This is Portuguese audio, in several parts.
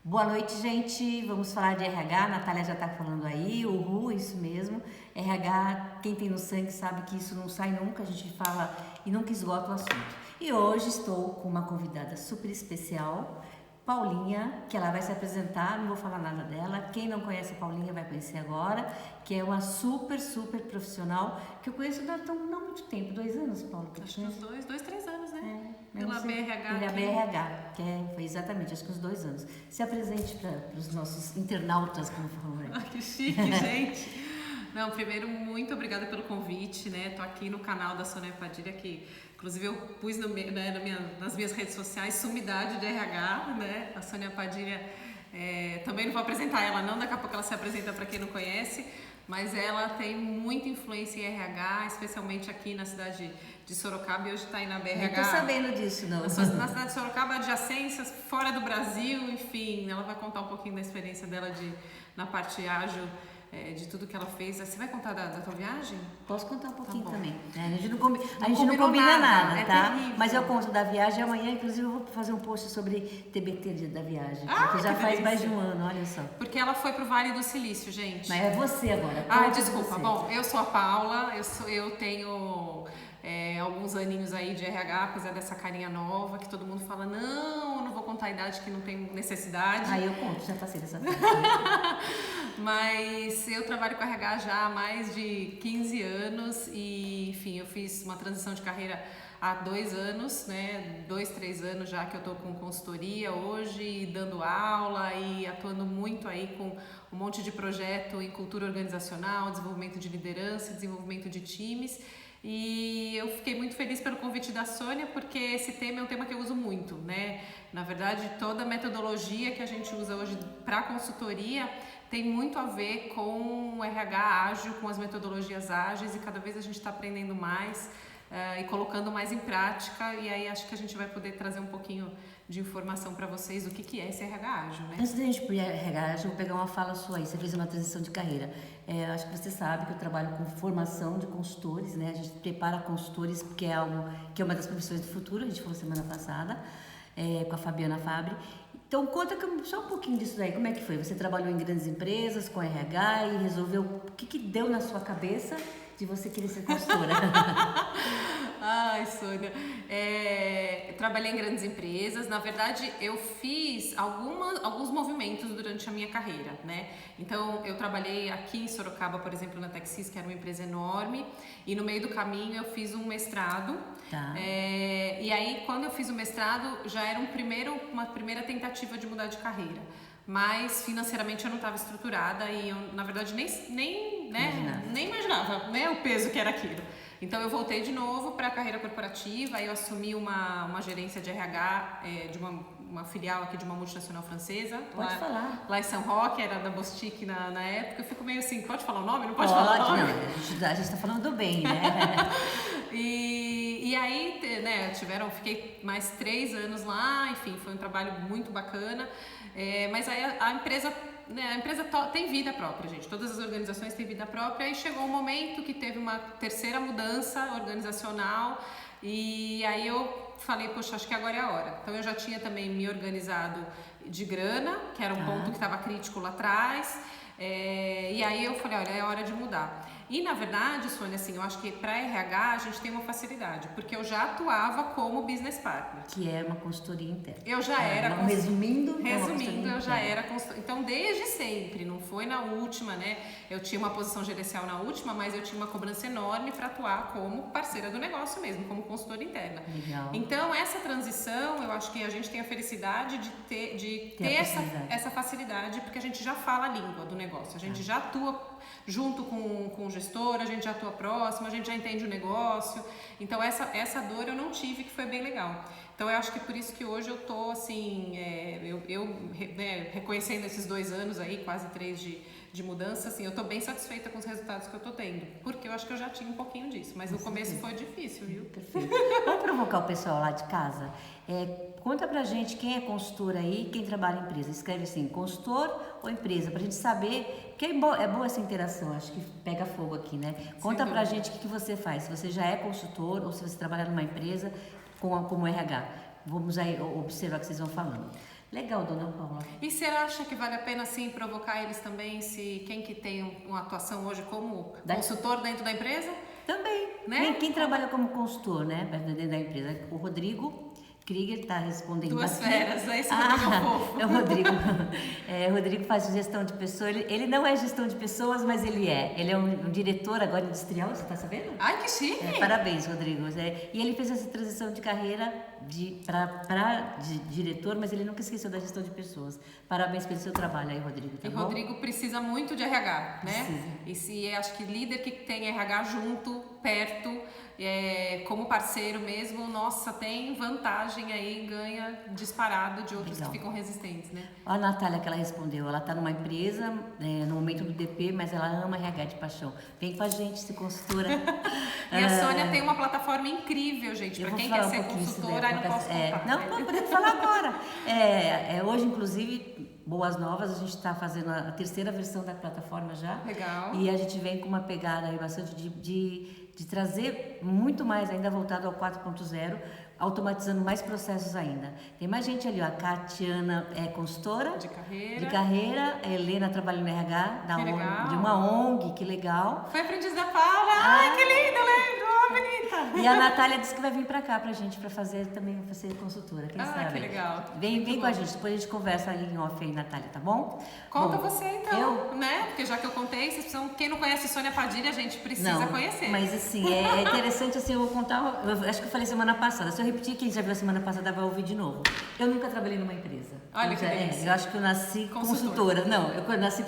Boa noite, gente. Vamos falar de RH. A Natália já está falando aí. Uhul, isso mesmo. RH, quem tem no sangue sabe que isso não sai nunca. A gente fala e nunca esgota o assunto. E hoje estou com uma convidada super especial, Paulinha, que ela vai se apresentar. Não vou falar nada dela. Quem não conhece a Paulinha vai conhecer agora, que é uma super profissional que eu conheço não muito tempo, 2 anos, Paulo. Acho que uns 3 anos, né? Pela BRH. Pela BRH, foi exatamente, acho que uns 2 anos. Se apresente para os nossos internautas, como falam aí. Que chique, gente. Não, primeiro, muito obrigada pelo convite, né? Tô aqui no canal da Sônia Padilha, que inclusive eu pus nas minhas redes sociais, sumidade de RH, né? A Sônia Padilha, também não vou apresentar ela não, daqui a pouco ela se apresenta para quem não conhece, mas ela tem muita influência em RH, especialmente aqui na cidade de Sorocaba, e hoje está aí na BRH. Não tô sabendo disso, não. Na cidade de Sorocaba, adjacências, fora do Brasil, enfim, ela vai contar um pouquinho da experiência dela na parte ágil, de tudo que ela fez. Você vai contar da tua viagem? Posso contar um pouquinho Tá também. A gente não combinou combina nada, é tá? terrível. Mas eu conto da viagem amanhã, inclusive eu vou fazer um post sobre TBT da viagem, que já faz mais de um ano, olha só. Porque ela foi pro Vale do Silício, gente. Mas é você agora. Desculpa. Você. Bom, eu sou a Paula, eu tenho alguns aninhos aí de RH, apesar dessa carinha nova, que todo mundo fala, não, eu não vou contar a idade que não tem necessidade. Eu conto, já passei dessa fase. Mas eu trabalho com RH já há mais de 15 anos e, enfim, eu fiz uma transição de carreira há 2 anos, né? 2, 3 anos já que eu tô com consultoria hoje, dando aula e atuando muito aí com um monte de projeto em cultura organizacional, desenvolvimento de liderança, desenvolvimento de times. E eu fiquei muito feliz pelo convite da Sônia, porque esse tema é um tema que eu uso muito, né? Na verdade, toda a metodologia que a gente usa hoje para consultoria tem muito a ver com o RH ágil, com as metodologias ágeis, e cada vez a gente está aprendendo mais e colocando mais em prática, e aí acho que a gente vai poder trazer um pouquinho de informação para vocês do que é esse RH ágil, né? Antes da gente ir para o RH ágil, eu vou pegar uma fala sua aí. Você fez uma transição de carreira. Acho que você sabe que eu trabalho com formação de consultores, né? A gente prepara consultores, porque é algo que é uma das profissões do futuro, a gente falou semana passada, com a Fabiana Fabre. Então, conta só um pouquinho disso daí. Como é que foi? Você trabalhou em grandes empresas, com RH, e resolveu... O que deu na sua cabeça de você querer ser consultora? Ai, Sônia, trabalhei em grandes empresas. Na verdade, eu fiz alguns movimentos durante a minha carreira, né? Então, eu trabalhei aqui em Sorocaba, por exemplo, na Texis, que era uma empresa enorme, e no meio do caminho eu fiz um mestrado. Tá. E aí, quando eu fiz o mestrado, já era uma primeira tentativa de mudar de carreira. Mas financeiramente eu não estava estruturada e eu, na verdade, nem imaginava, né, o peso que era aquilo. Então eu voltei de novo para a carreira corporativa, aí eu assumi uma gerência de RH de uma filial aqui de uma multinacional francesa. Pode falar. Lá em São Roque, era da Bostique na época. Eu fico meio assim, pode falar o nome? Não pode falar o nome? Não, a gente está falando do bem, né? E aí, né, fiquei mais 3 anos lá, enfim, foi um trabalho muito bacana. Mas aí a empresa tem vida própria, gente. Todas as organizações têm vida própria, e chegou um momento que teve uma terceira mudança organizacional, e aí eu falei, poxa, acho que agora é a hora. Então eu já tinha também me organizado de grana, que era um ponto que estava crítico lá atrás, e aí eu falei, olha, é hora de mudar. E na verdade, Sônia, assim, eu acho que para RH a gente tem uma facilidade, porque eu já atuava como business partner. Que é uma consultoria interna. Eu já era. Resumindo, eu já era consultora. Então, desde sempre, não foi na última, né? Eu tinha uma posição gerencial na última, mas eu tinha uma cobrança enorme para atuar como parceira do negócio mesmo, como consultora interna. Legal. Então, essa transição, eu acho que a gente tem a felicidade de ter essa facilidade, porque a gente já fala a língua do negócio, a gente já atua junto com o gestor, a gente já atua próximo, a gente já entende o negócio. Então essa dor eu não tive, que foi bem legal. Então eu acho que por isso que hoje eu tô assim, reconhecendo esses 2 anos aí, quase 3 de mudança, assim, eu tô bem satisfeita com os resultados que eu tô tendo, porque eu acho que eu já tinha um pouquinho disso, mas no começo foi difícil, viu? Perfeito. Vamos provocar o pessoal lá de casa? Conta pra gente quem é consultor aí, quem trabalha em empresa. Escreve assim, consultor ou empresa, pra gente saber, que é boa essa interação, acho que pega fogo aqui, né? Conta pra gente o que você faz, se você já é consultor ou se você trabalha numa empresa como RH. vamos aí observar o que vocês vão falando. Legal, dona Paula. E você acha que vale a pena, sim, provocar eles também, se quem que tem uma atuação hoje como consultor dentro da empresa? Também, né? Quem trabalha como consultor, né, dentro da empresa? O Rodrigo Krieger está respondendo Duas aqui. feras, esse Rodrigo é fofo. É o Rodrigo. O Rodrigo faz gestão de pessoas. Ele não é gestão de pessoas, mas ele é. Ele é um diretor agora industrial, você está sabendo? Ai, que chique! Parabéns, Rodrigo. E ele fez essa transição de carreira para diretor, mas ele nunca esqueceu da gestão de pessoas. Parabéns pelo seu trabalho aí, Rodrigo. Tá bom? Rodrigo precisa muito de RH, né? Precisa. E acho que líder que tem RH junto, perto, como parceiro mesmo, nossa, tem vantagem aí, ganha disparado de outros que ficam resistentes, né? A Natália, que ela respondeu, ela está numa empresa, no momento do DP, mas ela ama RH de paixão. Vem com a gente, ser consultora. E a Sônia tem uma plataforma incrível, gente, para quem quer ser consultora, aí não posso contar. Não, podemos falar agora. Hoje, inclusive, boas novas, a gente está fazendo a terceira versão da plataforma já. Legal. E a gente vem com uma pegada aí bastante de trazer muito mais, ainda voltado ao 4.0, automatizando mais processos ainda. Tem mais gente ali, ó, a Catiana é consultora de carreira, a Helena trabalha no RH de uma ONG, que legal. Foi aprendiz da Paula, ai que lindo, lembro, bonita. E a Natália disse que vai vir pra cá pra gente, pra fazer também, pra ser consultora, quem sabe? Que legal. Vem com a gente, depois a gente conversa aí em off aí, Natália, tá bom? Conta você então, né? Porque já que eu contei, vocês precisam, quem não conhece Sônia Padilha, a gente precisa conhecer. Mas assim, é interessante assim, eu vou contar, eu acho que eu falei semana passada, se eu repetir, quem já viu a semana passada vai ouvir de novo. Eu nunca trabalhei numa empresa. Olha que delícia. Eu acho que eu nasci consultora. Não, eu nasci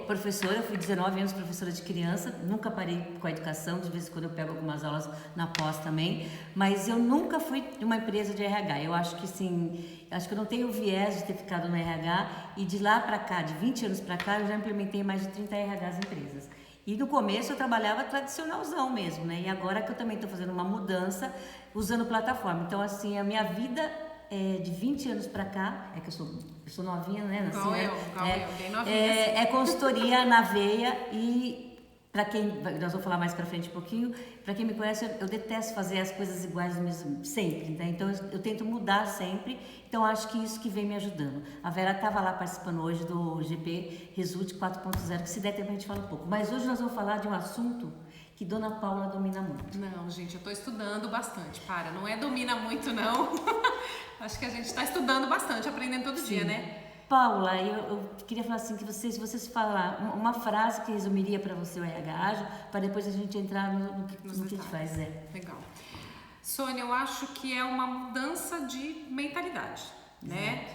professora, eu fui 19 anos professora de criança, nunca parei com a educação, de vez em quando eu pego algumas aulas na pós também, mas eu nunca fui de uma empresa de RH. Eu acho que sim, acho que eu não tenho o viés de ter ficado no RH, e de lá para cá, de 20 anos para cá, eu já implementei mais de 30 RHs em empresas. E no começo eu trabalhava tradicionalzão mesmo, né? E agora que eu também estou fazendo uma mudança usando plataforma. Então, assim, a minha vida de 20 anos pra cá, que eu sou novinha, né? Nasci, igual eu, bem novinha. É consultoria na veia, e para quem, nós vamos falar mais pra frente um pouquinho, para quem me conhece, eu detesto fazer as coisas iguais mesmo, sempre, né? Então eu tento mudar sempre, então acho que isso que vem me ajudando. A Vera estava lá participando hoje do GP Result 4.0, que se der tempo a gente fala um pouco, mas hoje nós vamos falar de um assunto que Dona Paula domina muito. Não, gente, eu tô estudando bastante, não é domina muito não, acho que a gente está estudando bastante, aprendendo todo dia, né? Paula, eu queria falar assim, que se vocês falar uma frase que resumiria para você o RH Ágil, para depois a gente entrar no que a gente faz. Legal. Sônia, eu acho que é uma mudança de mentalidade, né?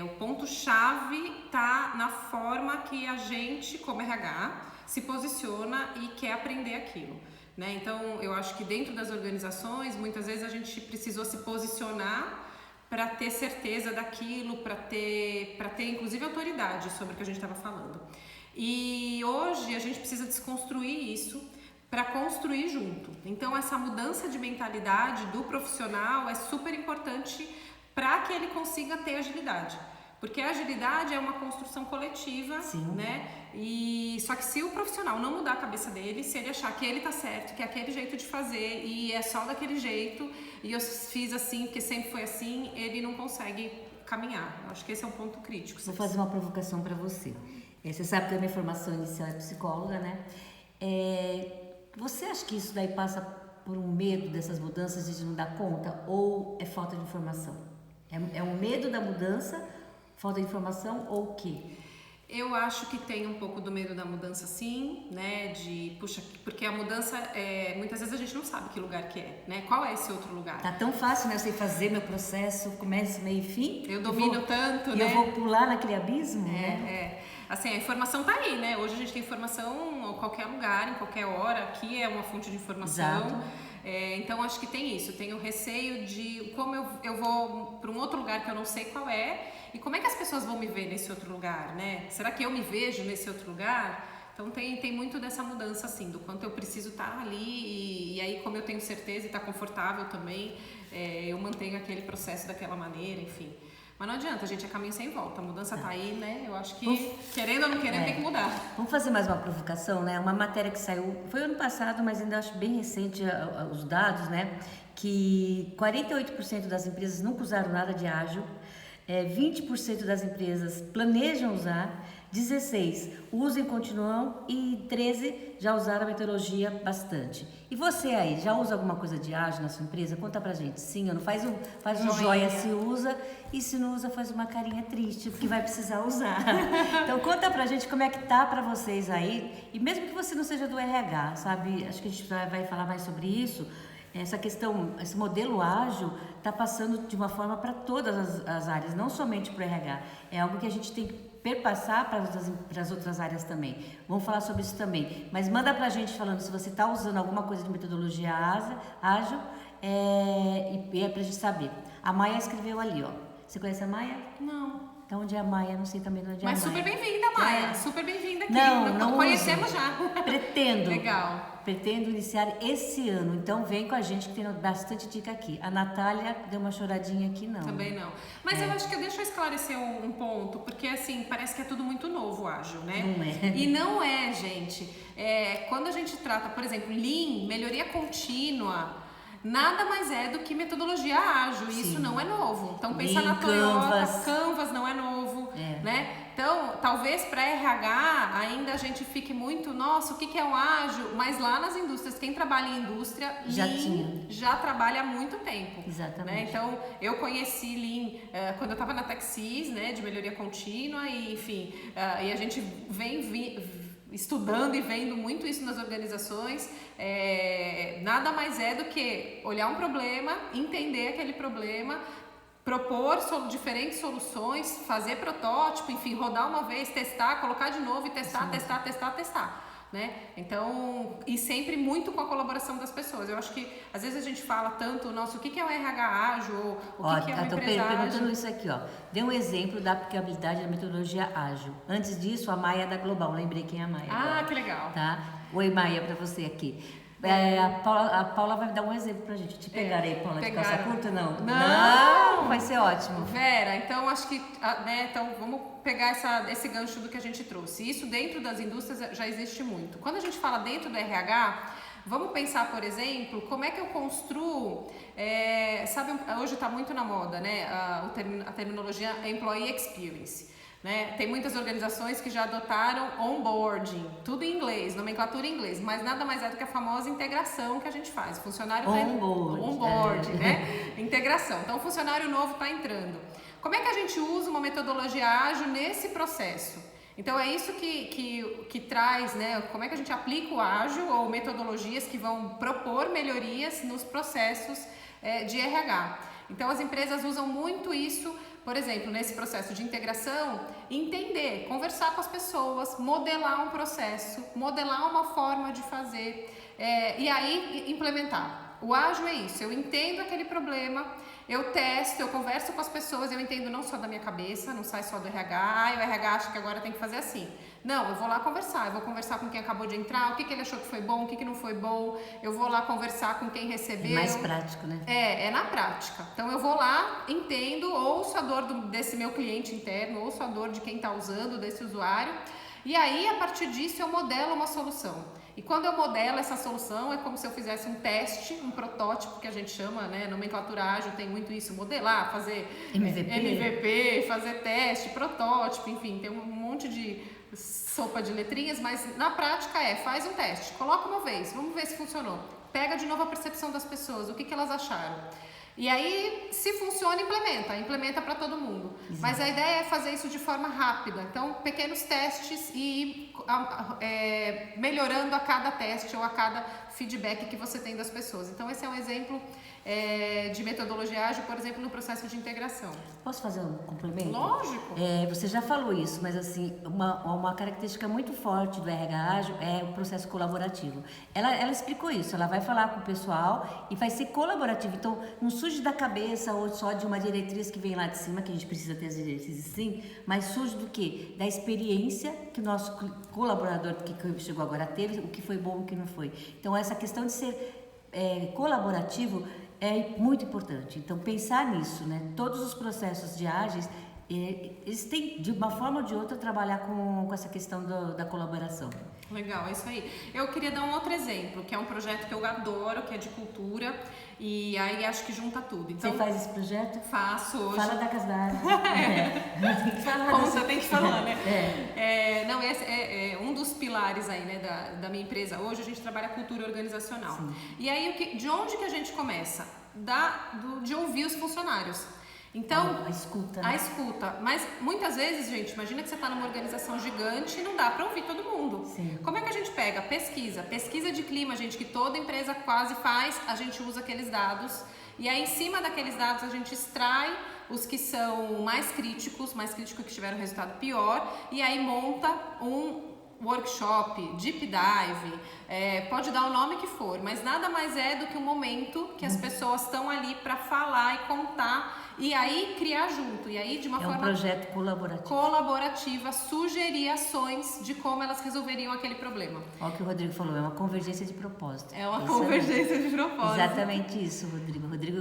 O ponto-chave tá na forma que a gente, como RH, se posiciona e quer aprender aquilo, né? Então, eu acho que dentro das organizações, muitas vezes a gente precisou se posicionar para ter certeza daquilo, para ter inclusive autoridade sobre o que a gente estava falando. E hoje a gente precisa desconstruir isso para construir junto. Então essa mudança de mentalidade do profissional é super importante para que ele consiga ter agilidade. Porque a agilidade é uma construção coletiva, né? E só que se o profissional não mudar a cabeça dele, se ele achar que ele tá certo, que é aquele jeito de fazer e é só daquele jeito, e eu fiz assim porque sempre foi assim, ele não consegue caminhar. Eu acho que esse é um ponto crítico. Vou fazer uma provocação para você. Você sabe que a minha formação inicial é psicóloga, né? Você acha que isso daí passa por um medo dessas mudanças de não dar conta, ou é falta de informação? É um medo da mudança? Falta de informação ou o quê? Eu acho que tem um pouco do medo da mudança, sim, né? Porque a mudança, muitas vezes a gente não sabe que lugar que é, né? Qual é esse outro lugar? Tá tão fácil, né? Eu sei fazer meu processo, começo, meio e fim. Eu domino tanto, né? E eu vou pular naquele abismo, né? Assim, a informação tá aí, né? Hoje a gente tem informação em qualquer lugar, em qualquer hora. Aqui é uma fonte de informação. Exato. Então acho que tem isso. Tem o receio de como eu vou para um outro lugar que eu não sei qual é. E como é que as pessoas vão me ver nesse outro lugar, né? Será que eu me vejo nesse outro lugar? Então tem muito dessa mudança, assim, do quanto eu preciso estar ali. E aí, como eu tenho certeza e está confortável também, eu mantenho aquele processo daquela maneira, enfim. Mas não adianta, gente, é caminho sem volta. A mudança tá aí, né? Eu acho que, querendo ou não querendo, tem que mudar. Vamos fazer mais uma provocação, né? Uma matéria que saiu, foi ano passado, mas ainda acho bem recente os dados, né? Que 48% das empresas nunca usaram nada de ágil, 20% das empresas planejam usar, 16 usam e continuam e 13 já usaram a metodologia bastante. E você aí, já usa alguma coisa de ágil na sua empresa? Conta pra gente. Sim ou não? Faz um joinha se usa, e se não usa faz uma carinha triste, porque vai precisar usar. Então conta pra gente como é que tá pra vocês aí, e mesmo que você não seja do RH, sabe? Acho que a gente vai falar mais sobre isso. Essa questão, esse modelo ágil está passando de uma forma para todas as áreas, não somente para o RH. É algo que a gente tem que perpassar para as outras áreas também. Vamos falar sobre isso também. Mas manda para a gente falando se você está usando alguma coisa de metodologia ágil, e é para a gente saber. A Maia escreveu ali, ó. Você conhece a Maia? Não. Então, onde é a Maia? Não sei também onde é a Maia. Mas super bem-vinda, Maia. Super bem-vinda aqui. Não conhecemos uso. já. Pretendo. Legal. Pretendo iniciar esse ano, então vem com a gente que tem bastante dica aqui. A Natália deu uma choradinha aqui, não. Também não. Mas eu acho que deixa eu esclarecer um ponto, porque assim, parece que é tudo muito novo, ágil, né? Não é. E não é, gente. Quando a gente trata, por exemplo, Lean, melhoria contínua, nada mais é do que metodologia ágil. E isso não é novo. Então pensa Lean, na Toyota, Canvas. Canvas não é novo, né? Então, talvez para RH ainda a gente fique muito, nossa, o que é o ágil? Mas lá nas indústrias, quem trabalha em indústria, Lean já trabalha há muito tempo. Exatamente. Né? Então, eu conheci Lean quando eu estava na Texis, né, de melhoria contínua, e enfim, e a gente vem estudando e vendo muito isso nas organizações. Nada mais é do que olhar um problema, entender aquele problema, propor diferentes soluções, fazer protótipo, enfim, rodar uma vez, testar, colocar de novo e testar, testar. Né? Então, e sempre muito com a colaboração das pessoas. Eu acho que às vezes a gente fala tanto, nossa, o que é um RH ágil, o que é uma empresa ágil? Perguntando isso aqui, ó. Dê um exemplo da aplicabilidade da metodologia ágil. Antes disso, a Maia da Global, lembrei quem é a Maia. Ah, que legal. Tá? Oi, Maia, para você aqui. A Paula vai dar um exemplo pra gente. Te pegarei, Paula, de calça curta? Não, vai ser ótimo. Vera, então acho que, né, então vamos pegar esse gancho do que a gente trouxe. Isso dentro das indústrias já existe muito. Quando a gente fala dentro do RH, vamos pensar, por exemplo, como é que eu construo, sabe, hoje está muito na moda, né, a terminologia Employee Experience. Né? Tem muitas organizações que já adotaram onboarding, tudo em inglês, nomenclatura em inglês, mas nada mais é do que a famosa integração que a gente faz. O funcionário onboard, né? Integração. Então, o funcionário novo está entrando. Como é que a gente usa uma metodologia ágil nesse processo? Então, é isso que traz, né? Como é que a gente aplica o ágil ou metodologias que vão propor melhorias nos processos de RH. Então, as empresas usam muito isso. Por exemplo, nesse processo de integração, entender, conversar com as pessoas, modelar um processo, modelar uma forma de fazer e aí implementar. O ágil é isso, eu entendo aquele problema, eu testo, eu converso com as pessoas, eu entendo não só da minha cabeça, não sai só do RH, o RH acha que agora tem que fazer assim. Não, eu vou lá conversar, eu vou conversar com quem acabou de entrar, o que ele achou que foi bom, o que não foi bom, eu vou lá conversar com quem recebeu. É mais prático, né? É na prática. Então eu vou lá, entendo, ouço a dor desse meu cliente interno, ouço a dor de quem está usando, desse usuário, e aí a partir disso eu modelo uma solução. E quando eu modelo essa solução, é como se eu fizesse um teste, um protótipo, que a gente chama, né, nomenclatura ágil tem muito isso, modelar, fazer MVP, fazer teste, protótipo, enfim, tem um monte de sopa de letrinhas, mas na prática faz um teste, coloca uma vez, vamos ver se funcionou, pega de novo a percepção das pessoas, o que elas acharam. E aí, se funciona, implementa para todo mundo. Exato. Mas a ideia é fazer isso de forma rápida. Então, pequenos testes e melhorando a cada teste ou a cada feedback que você tem das pessoas. Então, esse é um exemplo de metodologia ágil, por exemplo, no processo de integração. Posso fazer um complemento? Lógico. Você já falou isso, mas assim, uma característica muito forte do RH ágil é o processo colaborativo. Ela explicou isso, ela vai falar com o pessoal e vai ser colaborativo. Então, não surge da cabeça ou só de uma diretriz que vem lá de cima, que a gente precisa ter as diretrizes sim, mas surge do quê? Da experiência que o nosso colaborador que chegou agora teve, o que foi bom, o que não foi. Então, essa questão de ser colaborativo é muito importante. Então, pensar nisso, né? Todos os processos de ágeis, eles têm, de uma forma ou de outra, trabalhar com essa questão da colaboração. Legal, é isso aí. Eu queria dar um outro exemplo, que é um projeto que eu adoro, que é de cultura, e aí acho que junta tudo. Então, você faz esse projeto? Faço hoje. Fala da Casdade. Tem que falar. Como você tem que falar, né? Não, esse é um dos pilares aí, né, da minha empresa. Hoje a gente trabalha cultura organizacional. Sim. E aí, de onde que a gente começa? De ouvir os funcionários. Então, a escuta, né? A escuta. Mas muitas vezes, gente, imagina que você está numa organização gigante e não dá para ouvir todo mundo. Sim. Como é que a gente pega? Pesquisa de clima, gente, que toda empresa quase faz, a gente usa aqueles dados. E aí, em cima daqueles dados, a gente extrai os que são mais críticos que tiveram resultado pior, e aí monta um workshop, deep dive, pode dar o nome que for, mas nada mais é do que um momento que as pessoas estão ali para falar e contar e aí criar junto, e aí de uma forma... um projeto colaborativa, sugerir ações de como elas resolveriam aquele problema. Olha o que o Rodrigo falou, é uma convergência de propósito. É uma convergência de propósito. Exatamente isso, Rodrigo. O Rodrigo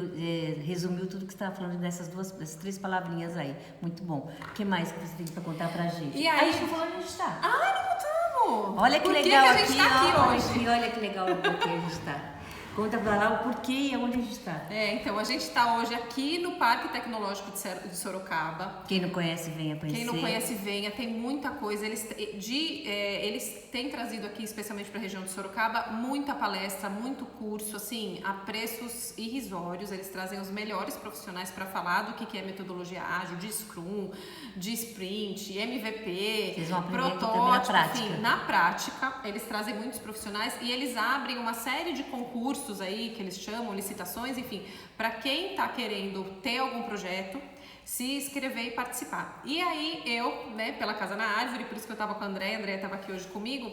resumiu tudo que você estava falando dessas 3 palavrinhas aí. Muito bom. O que mais que você tem para contar pra gente? E aí... a gente falou onde a gente está. Não contamos! Olha que Por legal que a gente está aqui hoje? Olha que legal o porquê a gente está. Conta pra lá o porquê e onde a gente está. Então a gente está hoje aqui no Parque Tecnológico de Sorocaba. Quem não conhece, venha conhecer. Quem não conhece, venha. Tem muita coisa. Eles têm trazido aqui, especialmente para a região de Sorocaba, muita palestra, muito curso, assim, a preços irrisórios. Eles trazem os melhores profissionais para falar do que é metodologia ágil, de Scrum, de Sprint, MVP, protótipo, enfim, na prática. Eles trazem muitos profissionais e eles abrem uma série de concursos aí, que eles chamam, licitações, enfim, para quem está querendo ter algum projeto, se inscrever e participar. E aí eu, né, pela Casa na Árvore, por isso que eu estava com a Andréia estava aqui hoje comigo,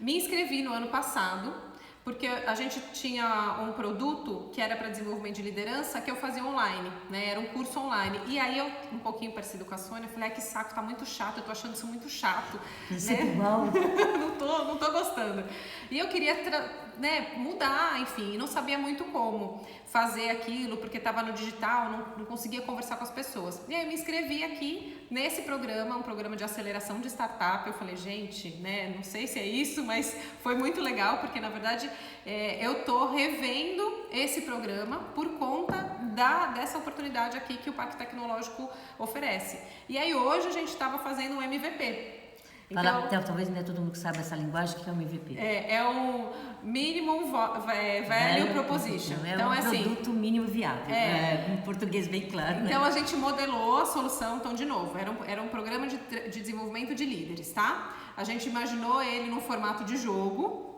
me inscrevi no ano passado, porque a gente tinha um produto que era para desenvolvimento de liderança que eu fazia online, né? Era um curso online. E aí eu, um pouquinho parecido com a Sônia, falei, que saco, tá muito chato, eu tô achando isso muito chato. Isso é igual. não tô gostando. E eu queria mudar, enfim, não sabia muito como fazer aquilo, porque estava no digital, não conseguia conversar com as pessoas. E aí eu me inscrevi aqui nesse programa, um programa de aceleração de startup. Eu falei, gente, né, não sei se é isso, mas foi muito legal, porque na verdade eu tô revendo esse programa por conta dessa oportunidade aqui que o Parque Tecnológico oferece. E aí hoje a gente estava fazendo um MVP. Então, talvez não é todo mundo que sabe essa linguagem, que é o MVP. É o Minimum Value Proposition. Então, é um produto mínimo viável, em português bem claro. Então, a gente modelou a solução, então, de novo, era um programa de desenvolvimento de líderes, tá? A gente imaginou ele no formato de jogo,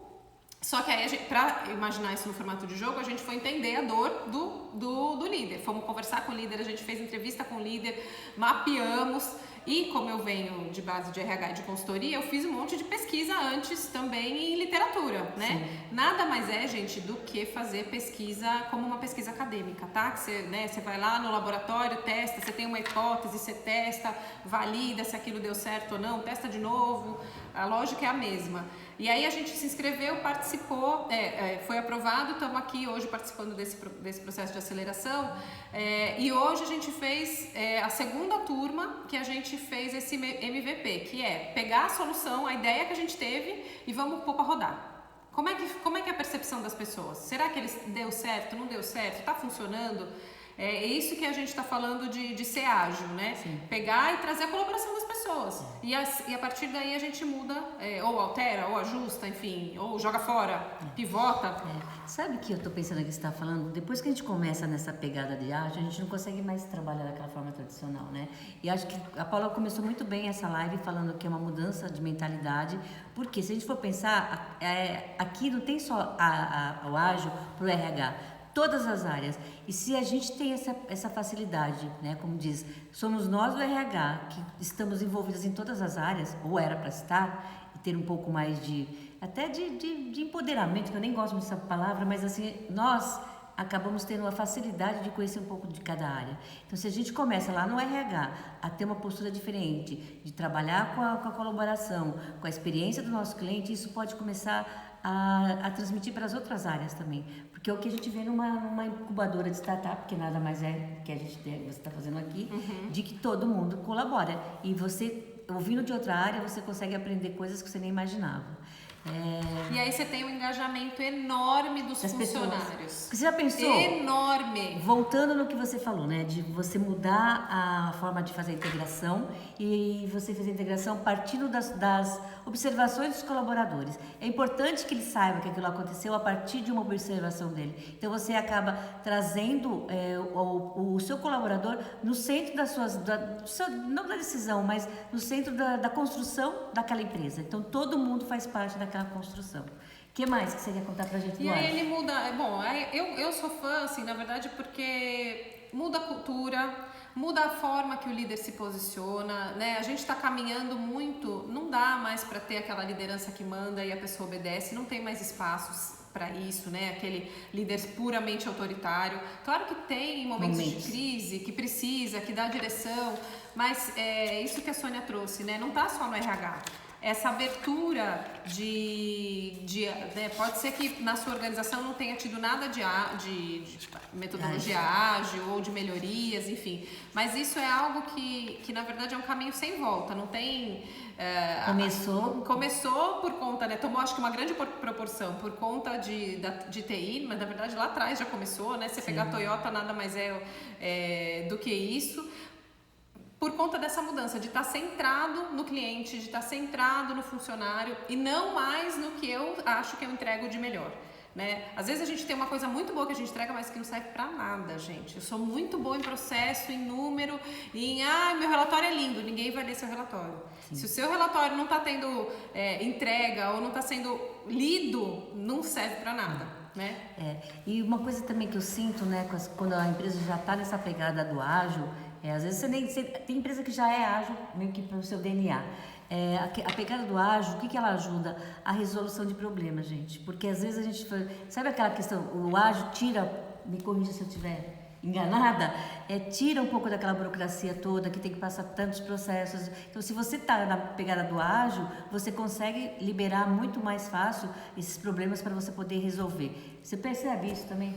só que aí, para imaginar isso no formato de jogo, a gente foi entender a dor do líder. Fomos conversar com o líder, a gente fez entrevista com o líder, mapeamos. E como eu venho de base de RH e de consultoria, eu fiz um monte de pesquisa antes também em literatura, né? Sim. Nada mais gente, do que fazer pesquisa como uma pesquisa acadêmica, tá? Que você vai lá no laboratório, testa, você tem uma hipótese, você testa, valida se aquilo deu certo ou não, testa de novo, a lógica é a mesma. E aí a gente se inscreveu, participou, foi aprovado, estamos aqui hoje participando desse processo de aceleração. E hoje a gente fez a segunda turma que a gente fez esse MVP, que é pegar a solução, a ideia que a gente teve e vamos pôr para rodar. Como é que é a percepção das pessoas? Será que deu certo, não deu certo, está funcionando? É isso que a gente está falando de ser ágil, né? Sim. Pegar e trazer a colaboração das pessoas. E a partir daí a gente muda, ou altera, ou ajusta, enfim, ou joga fora, pivota. Sabe o que eu estou pensando aqui que você está falando? Depois que a gente começa nessa pegada de ágil, a gente não consegue mais trabalhar daquela forma tradicional, né? E acho que a Paula começou muito bem essa live falando que é uma mudança de mentalidade, porque se a gente for pensar, aqui não tem só o ágil para o RH, todas as áreas. E se a gente tem essa facilidade, né, como diz, somos nós do RH que estamos envolvidos em todas as áreas, ou era para estar, e ter um pouco mais de empoderamento, que eu nem gosto dessa palavra, mas assim, nós acabamos tendo a facilidade de conhecer um pouco de cada área. Então, se a gente começa lá no RH a ter uma postura diferente, de trabalhar com a colaboração, com a experiência do nosso cliente, isso pode começar a transmitir para as outras áreas também. Porque é o que a gente vê numa incubadora de startup, que nada mais é que você está fazendo aqui, de que todo mundo colabora. E você, ouvindo de outra área, você consegue aprender coisas que você nem imaginava. E aí você tem um engajamento enorme dos funcionários. Você já pensou? Enorme! Voltando no que você falou, né? De você mudar a forma de fazer a integração e você fazer a integração partindo das observações dos colaboradores. É importante que ele saiba que aquilo aconteceu a partir de uma observação dele. Então você acaba trazendo o seu colaborador no centro não da decisão, mas no centro da construção daquela empresa. Então todo mundo faz parte daquela construção. O que mais que você quer contar pra gente do E aí Ágil? ele muda, eu sou fã, assim, na verdade, porque muda a cultura, muda a forma que o líder se posiciona, né? A gente está caminhando muito, não dá mais para ter aquela liderança que manda e a pessoa obedece, não tem mais espaços para isso, né? Aquele líder puramente autoritário. Claro que tem momentos de crise, que precisa, que dá direção, mas é isso que a Sônia trouxe, né? Não tá só no RH. Essa abertura né, pode ser que na sua organização não tenha tido nada de metodologia ágil ou de melhorias, enfim. Mas isso é algo que na verdade é um caminho sem volta, não tem... Começou por conta, né? Tomou acho que uma grande proporção por conta de TI, mas na verdade lá atrás já começou, né? Você pegar a Toyota nada mais do que isso. Por conta dessa mudança, de estar centrado no cliente, de estar centrado no funcionário e não mais no que eu acho que eu entrego de melhor, né? Às vezes a gente tem uma coisa muito boa que a gente entrega, mas que não serve pra nada, gente. Eu sou muito boa em processo, em número, meu relatório é lindo, ninguém vai ler seu relatório. Sim. Se o seu relatório não está tendo entrega ou não está sendo lido, não serve pra nada. Né? E uma coisa também que eu sinto, né, quando a empresa já está nessa pegada do ágil, às vezes tem empresa que já é ágil, meio que para o seu DNA. A pegada do ágil, o que ela ajuda? A resolução de problemas, gente. Porque às vezes a gente... Sabe aquela questão, o ágil me corrija se eu estiver enganada, tira um pouco daquela burocracia toda que tem que passar tantos processos. Então, se você está na pegada do ágil, você consegue liberar muito mais fácil esses problemas para você poder resolver. Você percebe isso também?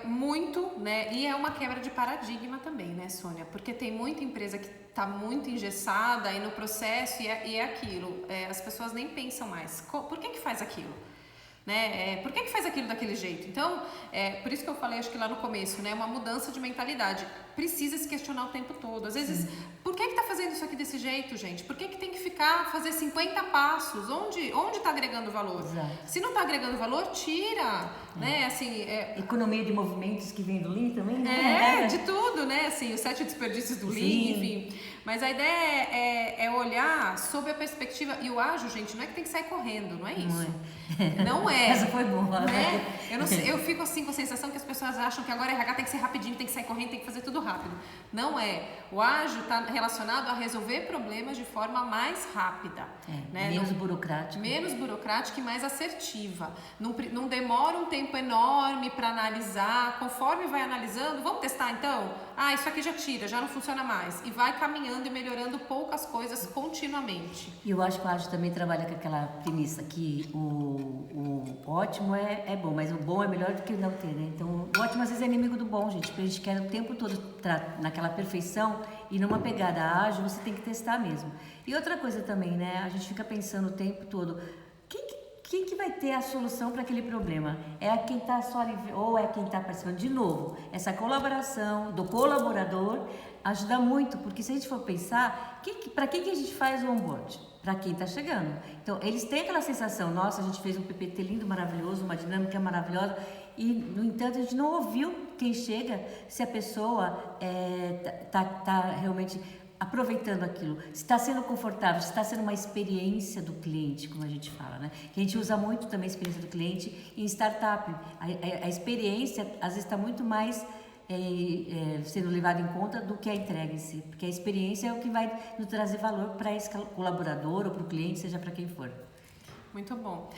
Muito, né? E é uma quebra de paradigma também, né, Sônia? Porque tem muita empresa que está muito engessada aí no processo e é aquilo. As pessoas nem pensam mais. Por que faz aquilo? Né? Por que faz aquilo daquele jeito? Então, por isso que eu falei, acho que lá no começo, né? Uma mudança de mentalidade. Precisa se questionar o tempo todo. Às vezes, por que tá fazendo isso aqui desse jeito, gente? Por que tem que fazer 50 passos? Onde tá agregando valor? Exato. Se não tá agregando valor, tira, né? Assim, economia de movimentos que vem do Lean também, né? De tudo, né? Assim, os 7 desperdícios do Lean, enfim. Mas a ideia é olhar sob a perspectiva, e o ágil, gente, não é que tem que sair correndo, não é isso. Não é. Essa foi boa, né? Eu fico assim com a sensação que as pessoas acham que agora RH tem que ser rapidinho, tem que sair correndo, tem que fazer tudo rápido. Não é. O ágil está relacionado a resolver problemas de forma mais rápida. Né? Menos burocrática. Menos burocrática e mais assertiva. Não demora um tempo enorme para analisar. Conforme vai analisando, vamos testar então? Isso aqui já tira, já não funciona mais. E vai caminhando e melhorando poucas coisas continuamente. E eu acho que o ágil também trabalha com aquela premissa que o ótimo é bom, mas o bom é melhor do que não ter, né? Então, o ótimo às vezes é inimigo do bom, gente, porque a gente quer o tempo todo naquela perfeição e numa pegada ágil você tem que testar mesmo. E outra coisa também, né? A gente fica pensando o tempo todo, quem que vai ter a solução para aquele problema? É quem está só ali, ou é quem está participando? De novo, essa colaboração do colaborador ajuda muito, porque se a gente for pensar, para quem que a gente faz o onboard? Para quem está chegando. Então, eles têm aquela sensação, nossa, a gente fez um PPT lindo, maravilhoso, uma dinâmica maravilhosa, e, no entanto, a gente não ouviu quem chega, se a pessoa tá realmente aproveitando aquilo, se está sendo confortável, se está sendo uma experiência do cliente, como a gente fala, né? Que a gente usa muito também a experiência do cliente em startup. A experiência, às vezes, está muito mais sendo levado em conta do que a entrega em si, porque a experiência é o que vai nos trazer valor para esse colaborador ou para o cliente, seja para quem for. Muito bom.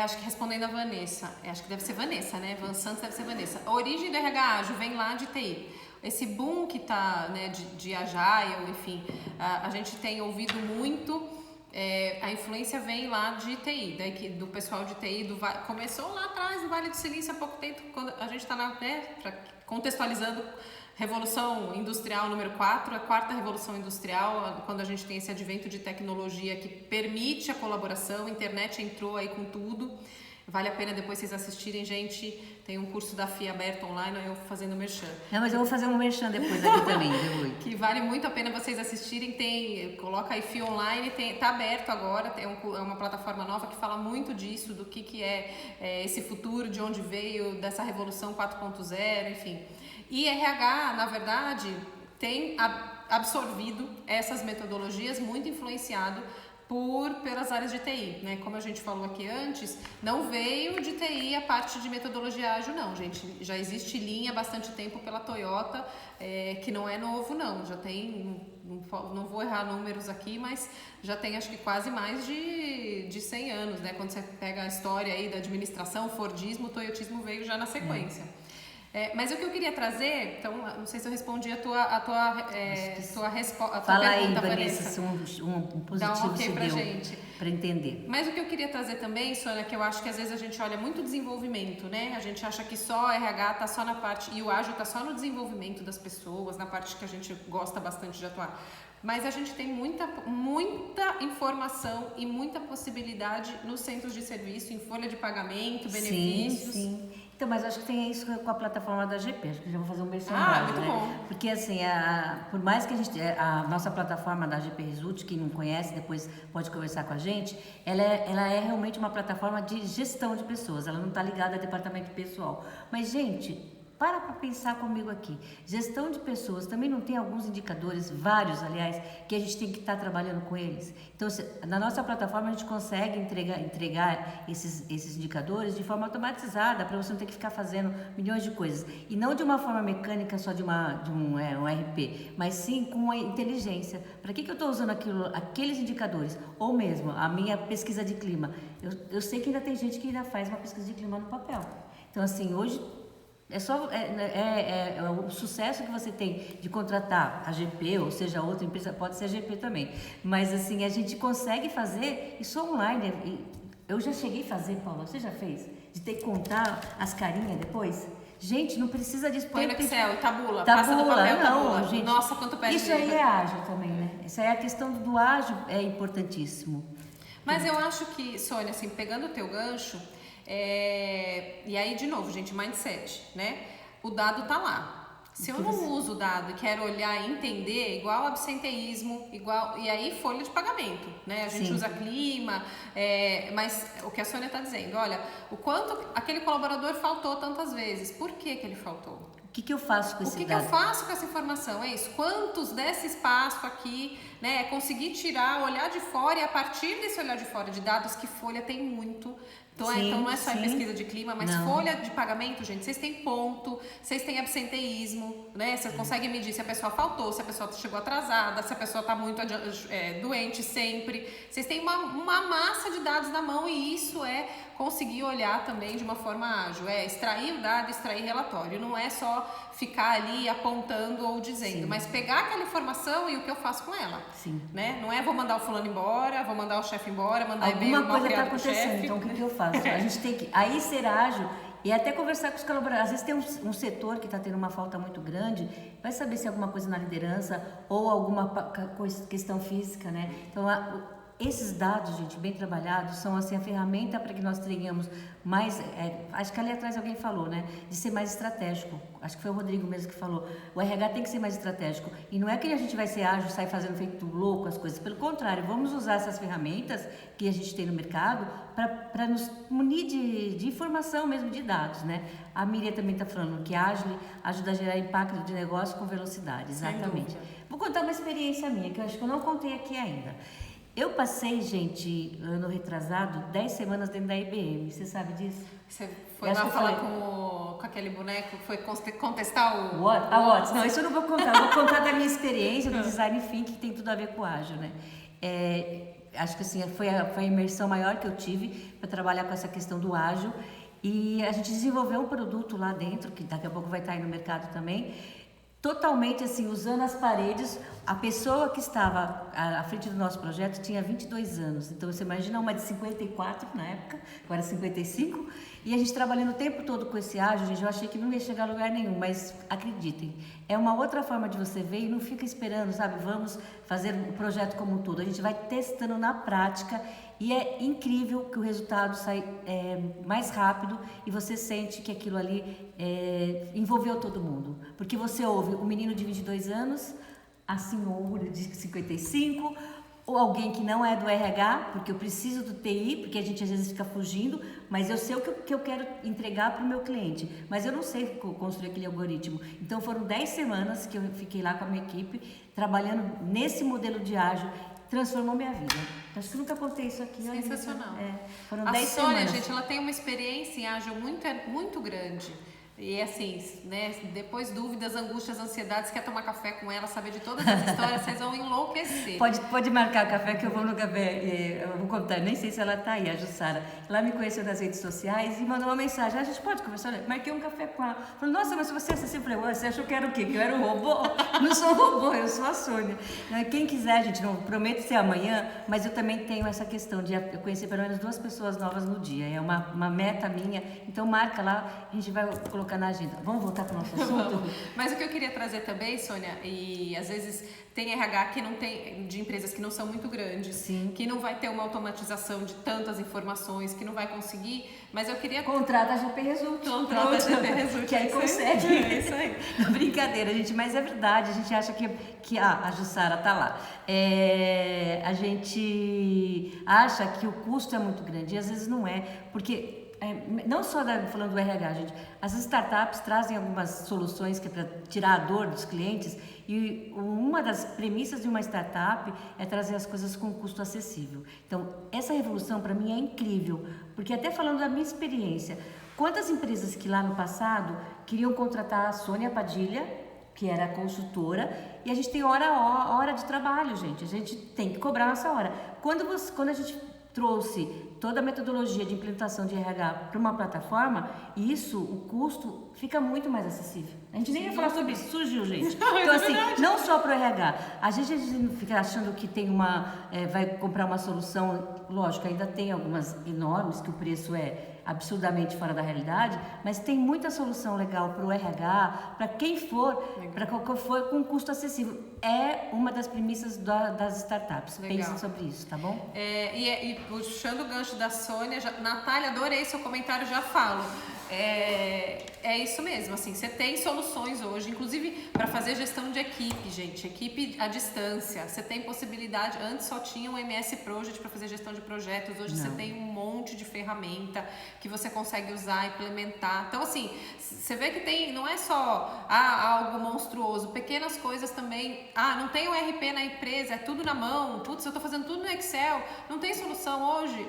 Acho que respondendo a Vanessa, acho que deve ser Vanessa, né? Van Santos deve ser Vanessa. A origem do RH ágil vem lá de TI. Esse boom que está, né, de Agile, enfim, a gente tem ouvido muito a influência vem lá de TI, do pessoal de TI, começou lá atrás, no Vale do Silício, há pouco tempo, quando a gente está contextualizando Revolução Industrial número 4, a quarta Revolução Industrial, quando a gente tem esse advento de tecnologia que permite a colaboração, a internet entrou aí com tudo. Vale a pena depois vocês assistirem, gente. Tem um curso da FIA aberto online, eu fazendo merchan. Não, mas eu vou fazer um merchan depois aqui também, viu? Que vale muito a pena vocês assistirem. Coloca aí FIA online, tá aberto agora. É uma plataforma nova que fala muito disso, do que é esse futuro, de onde veio, dessa revolução 4.0, enfim. E RH, na verdade, tem absorvido essas metodologias, muito influenciado pelas áreas de TI, né? Como a gente falou aqui antes, não veio de TI a parte de metodologia ágil, não, gente. Já existe Lean há bastante tempo pela Toyota, que não é novo, não. Já tem, não vou errar números aqui, mas já tem acho que quase mais de 100 anos, né? Quando você pega a história aí da administração, o Fordismo, o Toyotismo veio já na sequência. Mas o que eu queria trazer, então, não sei se eu respondi a tua resposta. Fala aí, pergunta, Vanessa, se um positivo dá um ok se pra deu gente. para entender. Mas o que eu queria trazer também, Sônia, que eu acho que às vezes a gente olha muito desenvolvimento, né? A gente acha que só RH tá só na parte, e o ágil tá só no desenvolvimento das pessoas, na parte que a gente gosta bastante de atuar. Mas a gente tem muita informação e muita possibilidade nos centros de serviço, em folha de pagamento, benefícios. Sim. Então, mas acho que tem isso com a plataforma da GP, acho que já vou fazer um merchan muito né? bom. Porque assim, por mais que a nossa plataforma da GP Result, quem não conhece, depois pode conversar com a gente, ela é realmente uma plataforma de gestão de pessoas, ela não está ligada a departamento pessoal. Mas, gente, para pensar comigo aqui. Gestão de pessoas também não tem alguns indicadores, vários, aliás, que a gente tem que estar trabalhando com eles. Então, na nossa plataforma, a gente consegue entregar esses indicadores de forma automatizada, para você não ter que ficar fazendo milhões de coisas. E não de uma forma mecânica, só de um RP, mas sim com a inteligência. Para que eu estou usando aqueles indicadores? Ou mesmo, a minha pesquisa de clima. Eu sei que ainda tem gente que ainda faz uma pesquisa de clima no papel. Então, assim, hoje... o sucesso que você tem de contratar a GP, ou seja, outra empresa, pode ser a GP também, mas assim, a gente consegue fazer isso online. Eu já cheguei a fazer, Paula, você já fez? De ter que contar as carinhas depois? Gente, não precisa disso. Põe no Excel, tabula, passa do papel, tabula. Gente, nossa, quanto perde. Isso aí é ágil também, né? Isso aí é a questão do ágil, é importantíssimo. Mas eu acho que, Sônia, assim, pegando o teu gancho, e aí, de novo, gente, mindset, né? O dado tá lá. Se eu não uso o dado e quero olhar e entender, igual absenteísmo, e aí folha de pagamento, né? A gente usa clima, mas o que a Sônia tá dizendo, olha, o quanto aquele colaborador faltou tantas vezes, por que ele faltou? O que eu faço com esse dado? O que eu faço com essa informação? É isso. Quantos desse espaço aqui, né, conseguir tirar, olhar de fora, e a partir desse olhar de fora de dados, que folha tem muito. Então não é só em pesquisa de clima, mas folha de pagamento, gente, vocês têm ponto, vocês têm absenteísmo, né? Vocês conseguem medir se a pessoa faltou, se a pessoa chegou atrasada, se a pessoa está muito doente sempre. Vocês têm uma massa de dados na mão, e isso é conseguir olhar também de uma forma ágil. É extrair o dado, extrair relatório. Não é só ficar ali apontando ou dizendo, mas pegar aquela informação e o que eu faço com ela. Sim. Né? Não é vou mandar o fulano embora, vou mandar o chefe embora, mandar e-mail mal criado pro chefe. Alguma coisa está acontecendo, então o que eu faço? A gente tem que aí ser ágil e até conversar com os colaboradores. Às vezes tem um setor que está tendo uma falta muito grande, vai saber se é alguma coisa na liderança ou alguma questão física, né? Então, esses dados, gente, bem trabalhados, são assim a ferramenta para que nós tenhamos mais, acho que ali atrás alguém falou, né, de ser mais estratégico. Acho que foi o Rodrigo mesmo que falou. O RH tem que ser mais estratégico. E não é que a gente vai ser ágil, sair fazendo feito louco as coisas. Pelo contrário, vamos usar essas ferramentas que a gente tem no mercado para nos munir de informação mesmo, de dados, né? A Miriam também está falando que ágil ajuda a gerar impacto de negócio com velocidade. Exatamente. Vou contar uma experiência minha, que eu acho que eu não contei aqui ainda. Eu passei, gente, ano retrasado, 10 semanas dentro da IBM. Você sabe disso? Você foi lá falar com aquele boneco, foi contestar o... A Watts. Não, isso eu não vou contar. Eu vou contar da minha experiência do design thinking, que tem tudo a ver com ágil, né? Acho que assim, foi a imersão maior que eu tive para trabalhar com essa questão do ágil. E a gente desenvolveu um produto lá dentro, que daqui a pouco vai estar aí no mercado também, totalmente assim, usando as paredes. A pessoa que estava à frente do nosso projeto tinha 22 anos. Então, você imagina uma de 54 na época, agora 55. E a gente trabalhando o tempo todo com esse ágil, gente, eu achei que não ia chegar a lugar nenhum. Mas acreditem, é uma outra forma de você ver e não fica esperando, sabe? Vamos fazer o projeto como um todo. A gente vai testando na prática e é incrível que o resultado sai mais rápido e você sente que aquilo ali envolveu todo mundo. Porque você ouve o menino de 22 anos, a senhora de 55, ou alguém que não é do RH, porque eu preciso do TI, porque a gente às vezes fica fugindo, mas eu sei o que eu quero entregar para o meu cliente, mas eu não sei construir aquele algoritmo. Então foram 10 semanas que eu fiquei lá com a minha equipe, trabalhando nesse modelo de ágil, transformou minha vida. Acho que eu nunca contei isso aqui. Sensacional. Foram a 10 Sônia, semanas. gente, ela tem uma experiência em ágil muito grande. E assim, né, depois dúvidas, angústias, ansiedades, quer tomar café com ela, saber de todas as histórias, vocês vão enlouquecer. Pode marcar café que eu vou no café, eu vou contar, nem sei se ela tá aí, a Jussara. Ela me conheceu nas redes sociais e mandou uma mensagem, a gente pode conversar? Eu marquei um café com ela. Falou, nossa, mas você é acessível. Eu falei, você achou que era o quê? Que eu era um robô? Não sou um robô, eu sou a Sônia. Quem quiser, gente, não prometo ser amanhã, mas eu também tenho essa questão de eu conhecer pelo menos 2 pessoas novas no dia, é uma meta minha, então marca lá, a gente vai colocar na agenda. Vamos voltar para o nosso assunto? Mas o que eu queria trazer também, Sônia, e às vezes tem RH que não tem, de empresas que não são muito grandes, Sim. que não vai ter uma automatização de tantas informações, que não vai conseguir, mas eu queria... Contrata a GP Result. Contrata a GP Result. Que aí consegue. É isso aí. Brincadeira, gente, mas é verdade, a gente acha que a Jussara tá lá. A gente acha que o custo é muito grande e às vezes não é, porque... não só falando do RH, gente, as startups trazem algumas soluções que é para tirar a dor dos clientes e uma das premissas de uma startup é trazer as coisas com custo acessível. Então, essa revolução para mim é incrível, porque até falando da minha experiência, quantas empresas que lá no passado queriam contratar a Sônia Padilha, que era a consultora, e a gente tem hora de trabalho, gente, a gente tem que cobrar a nossa hora. Quando a gente trouxe toda a metodologia de implementação de RH para uma plataforma, o custo fica muito mais acessível. A gente nem ia falar sobre isso, surgiu, gente. Então, assim, não só para o RH. A gente fica achando que tem vai comprar uma solução, lógico, ainda tem algumas enormes que o preço é absurdamente fora da realidade, mas tem muita solução legal para o RH, para quem for, para qualquer for, com custo acessível. É uma das premissas das startups. Legal. Pensem sobre isso, tá bom? E puxando o gancho da Sônia, Natália, adorei seu comentário, já falo. É isso mesmo, assim, você tem soluções hoje, inclusive para fazer gestão de equipe, gente, equipe à distância. Você tem possibilidade, antes só tinha o MS Project para fazer gestão de projetos, hoje você tem um monte de ferramenta que você consegue usar, implementar. Então, assim, você vê que não é só algo monstruoso, pequenas coisas também. Não tem o RP na empresa, é tudo na mão, putz, eu tô fazendo tudo no Excel, não tem solução hoje.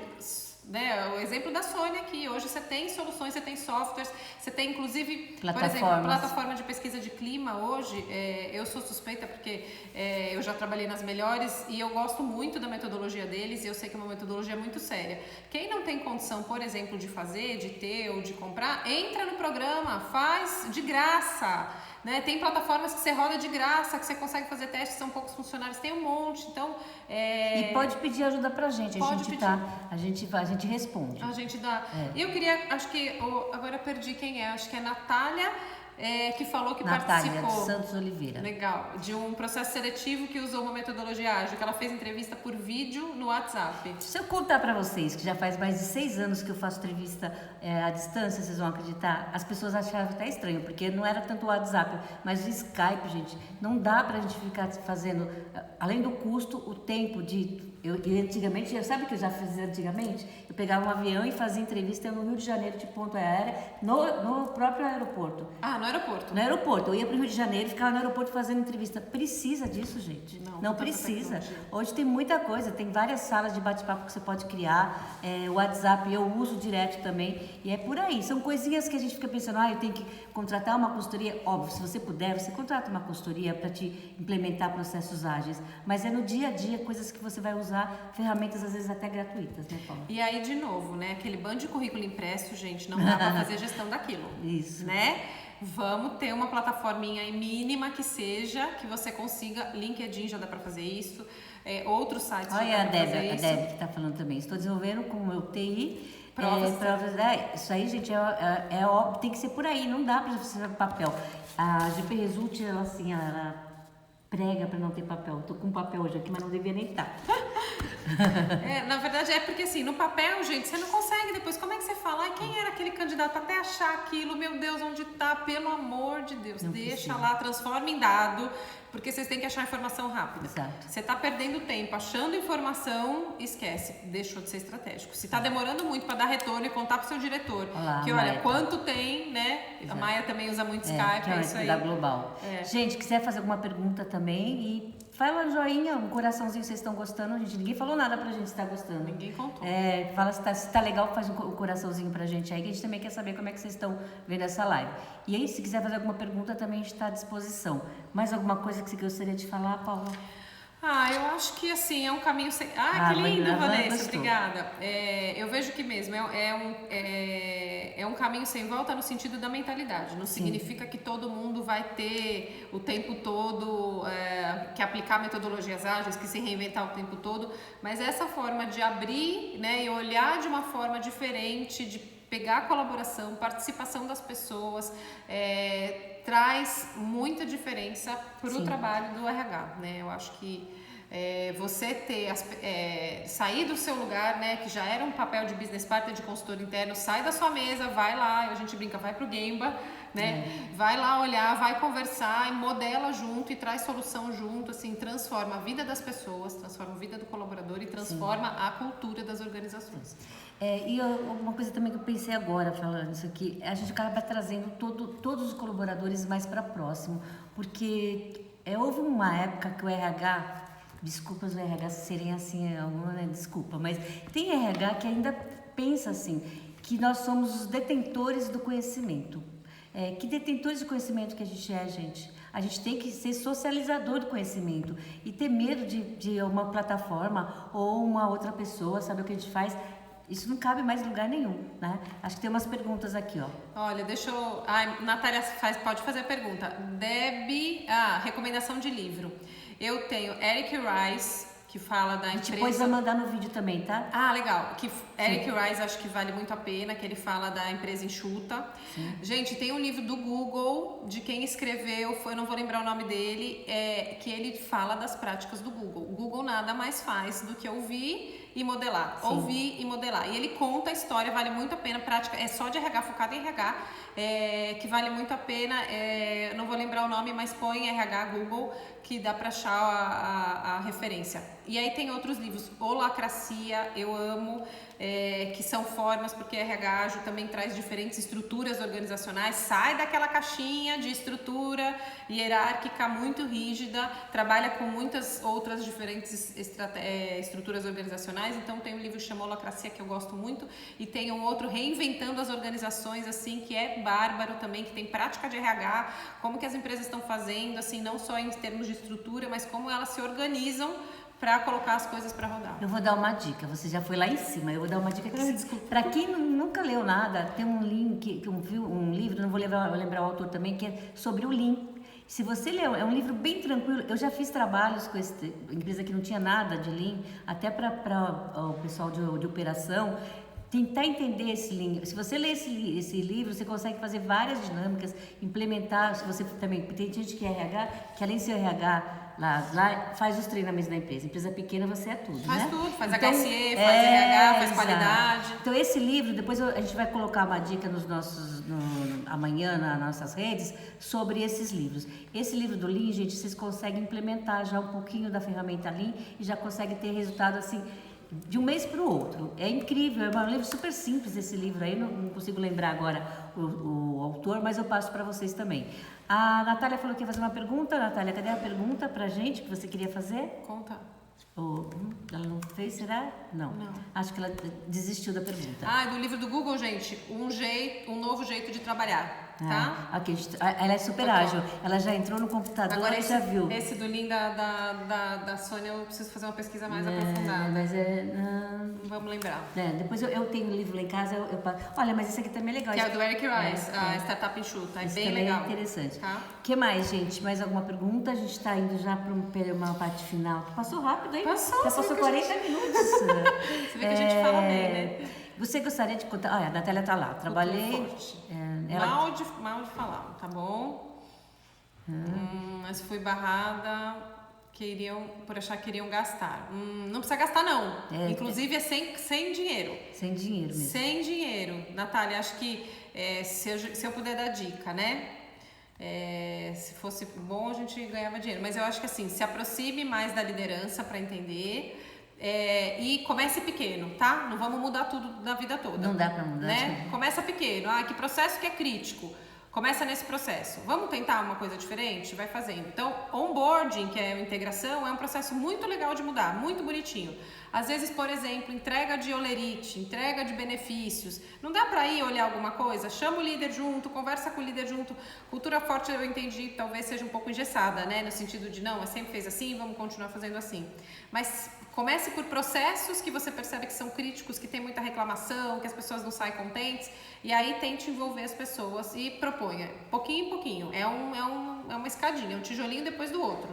Né? O exemplo da Sônia aqui, hoje você tem soluções, você tem softwares, você tem inclusive, por exemplo, plataforma de pesquisa de clima hoje, eu sou suspeita porque eu já trabalhei nas melhores e eu gosto muito da metodologia deles e eu sei que é uma metodologia muito séria. Quem não tem condição, por exemplo, de fazer, de ter ou de comprar, entra no programa, faz de graça. Né? Tem plataformas que você roda de graça, que você consegue fazer testes, são poucos funcionários, tem um monte, então... E pode pedir ajuda pra gente, a gente responde. A gente dá. E eu queria, acho que, agora eu perdi quem é, acho que é Natália, que falou que Natália participou. Santos Oliveira. Legal. De um processo seletivo que usou uma metodologia ágil, que ela fez entrevista por vídeo no WhatsApp. Se eu contar pra vocês que já faz mais de 6 anos que eu faço entrevista à distância, vocês vão acreditar? As pessoas achavam até estranho, porque não era tanto o WhatsApp, mas o Skype, gente. Não dá pra gente ficar fazendo, além do custo, o tempo de... Antigamente, sabe o que eu já fiz antigamente? Eu pegava um avião e fazia entrevista no Rio de Janeiro de ponto aérea, no próprio aeroporto. No aeroporto? No aeroporto. Eu ia para o Rio de Janeiro e ficava no aeroporto fazendo entrevista. Precisa disso, gente? Não precisa. Hoje tem muita coisa, tem várias salas de bate-papo que você pode criar. O WhatsApp eu uso direto também. E é por aí. São coisinhas que a gente fica pensando, eu tenho que contratar uma consultoria. Óbvio, se você puder, você contrata uma consultoria para te implementar processos ágeis. Mas é no dia a dia, coisas que você vai usar, ferramentas às vezes até gratuitas, né, Paula? E aí, de novo, né? Aquele bando de currículo impresso, gente, não dá para fazer gestão daquilo. Isso. Né? Vamos ter uma plataforminha aí mínima que seja, que você consiga. LinkedIn já dá para fazer isso. Outros sites Olha já dá para fazer a isso. Deb que está falando também. Estou desenvolvendo com o meu TI Provas. Isso aí, gente, é óbvio, tem que ser por aí, não dá para você papel. A GP Result, ela assim, ela prega para não ter papel. Tô com papel hoje aqui, mas não devia nem estar. Na verdade é porque assim, no papel, gente, você não consegue depois. Como é que você fala? Quem era aquele candidato? Até achar aquilo, meu Deus, onde tá? Pelo amor de Deus, Não deixa precisa. lá, transforma em dado, porque vocês têm que achar informação rápida. Exato. Você tá perdendo tempo achando informação, esquece, deixou de ser estratégico. Se tá demorando muito para dar retorno e contar pro seu diretor, Olá, que olha, Maia. quanto tem, né? Exato. A Maia também usa muito Skype, que é isso aí. da Global. É. Gente, quiser fazer alguma pergunta também e fala um joinha, um coraçãozinho, vocês estão gostando. Gente, ninguém falou nada pra gente se tá gostando. Ninguém contou. Fala se tá legal, faz um coraçãozinho pra gente aí, que a gente também quer saber como é que vocês estão vendo essa live. E aí, se quiser fazer alguma pergunta, também a gente está à disposição. Mais alguma coisa que você gostaria de falar, Paula? Eu acho que assim, é um caminho sem... que mas lindo, a Van Vanessa, gostou. obrigada. Eu vejo que mesmo, é um caminho sem volta no sentido da mentalidade. Não significa que todo mundo vai ter o tempo todo, que aplicar metodologias ágeis, que se reinventar o tempo todo, mas essa forma de abrir, né, e olhar de uma forma diferente, de pegar a colaboração, participação das pessoas, traz muita diferença para o trabalho do RH, né? Eu acho que você ter sair do seu lugar, né, que já era um papel de business partner, de consultor interno, sai da sua mesa, vai lá, a gente brinca, vai pro Gemba, né? Vai lá olhar, vai conversar e modela junto e traz solução junto, assim, transforma a vida das pessoas, transforma a vida do colaborador e transforma a cultura das organizações. Uma coisa também que eu pensei agora falando isso aqui, a gente acaba trazendo todos os colaboradores mais para próximo, porque houve uma época que o RH, desculpa os RH serem assim, desculpa, mas tem RH que ainda pensa assim, que nós somos os detentores do conhecimento. Que detentores de conhecimento que a gente é, gente? A gente tem que ser socializador do conhecimento e ter medo de uma plataforma ou uma outra pessoa saber o que a gente faz. Isso não cabe mais em lugar nenhum, né? Acho que tem umas perguntas aqui, ó. Olha, deixa eu... Natália pode fazer a pergunta. Deb, recomendação de livro. Eu tenho Eric Rice, que fala da empresa... Depois vai mandar no vídeo também, tá? Legal. Eric Rice, acho que vale muito a pena, que ele fala da empresa enxuta. Sim. Gente, tem um livro do Google, de quem escreveu, eu não vou lembrar o nome dele, que ele fala das práticas do Google. O Google nada mais faz do que ouvir e modelar. Sim. Ouvir e modelar. E ele conta a história, vale muito a pena, prática, é só de RH, focado em RH, que vale muito a pena, não vou lembrar o nome, mas põe RH Google, que dá para achar a referência. E aí tem outros livros, Holacracia, eu amo, que são formas, porque RH ágil também traz diferentes estruturas organizacionais, sai daquela caixinha de estrutura hierárquica muito rígida, trabalha com muitas outras diferentes estruturas organizacionais. Então tem um livro que chama Holacracia, que eu gosto muito, e tem um outro, Reinventando as Organizações, assim, que é bárbaro também, que tem prática de RH, como que as empresas estão fazendo, assim, não só em termos de estrutura, mas como elas se organizam para colocar as coisas para rodar. Eu vou dar uma dica, você já foi lá em cima, eu vou dar uma dica que para quem nunca leu nada, tem um link, um livro, não vou lembrar o autor também, que é sobre o Lean. Se você ler, é um livro bem tranquilo. Eu já fiz trabalhos com essa empresa que não tinha nada de Lean, até para o pessoal de operação, tentar entender esse Lean. Se você ler esse livro, você consegue fazer várias dinâmicas, implementar. Se você também tem gente que é RH, que além de ser RH, lá faz os treinamentos da empresa. Empresa pequena você é tudo, faz né? Tudo, faz então, HSE, faz RH, faz qualidade. Então esse livro, depois a gente vai colocar uma dica amanhã nas nossas redes sobre esses livros. Esse livro do Lean, gente, vocês conseguem implementar já um pouquinho da ferramenta Lean e já conseguem ter resultado assim de um mês para o outro. É incrível, é um livro super simples esse livro aí, não consigo lembrar agora o autor, mas eu passo para vocês também. A Natália falou que ia fazer uma pergunta. Natália, cadê a pergunta pra gente que você queria fazer? Conta. Ela não fez, será? Não. Acho que ela desistiu da pergunta. Do livro do Google, gente, um novo jeito de trabalhar. tá? Aqui, ela é super ágil. Ela já entrou no computador Agora e já viu. esse do Lean da Sônia, eu preciso fazer uma pesquisa mais aprofundada. Mas Vamos lembrar. depois eu tenho um livro lá em casa, olha, mas esse aqui também é legal. Que é o do Eric Rice, a Startup Enxuta. É Esse bem também legal. é interessante. Tá? O que mais, gente? Mais alguma pergunta? A gente está indo já para uma parte final. Passou rápido, hein? Passou. Já passou 40 minutos. Você vê que a gente fala bem, né? Você gostaria de contar... a Natália está lá. Trabalhei... Mal de falar, tá bom? Mas fui barrada por achar que iriam gastar. Não precisa gastar, não. Inclusive é sem dinheiro. Sem dinheiro mesmo. Sem dinheiro. Natália, acho que se eu puder dar dica, né? Se fosse bom, a gente ganhava dinheiro. Mas eu acho que assim, se aproxime mais da liderança para entender. E comece pequeno, tá? Não vamos mudar tudo na vida toda. Não dá para mudar. Né? Começa pequeno. Que processo que é crítico? Começa nesse processo. Vamos tentar uma coisa diferente? Vai fazendo. Então, onboarding, que é a integração, é um processo muito legal de mudar, muito bonitinho. Às vezes, por exemplo, entrega de olerite, entrega de benefícios. Não dá para ir olhar alguma coisa? Chama o líder junto, conversa com o líder junto. Cultura forte, eu entendi, talvez seja um pouco engessada, né? No sentido de, não, sempre fez assim, vamos continuar fazendo assim. Mas comece por processos que você percebe que são críticos, que tem muita reclamação, que as pessoas não saem contentes. E aí tente envolver as pessoas e proponha, pouquinho em pouquinho. É uma escadinha, um tijolinho depois do outro.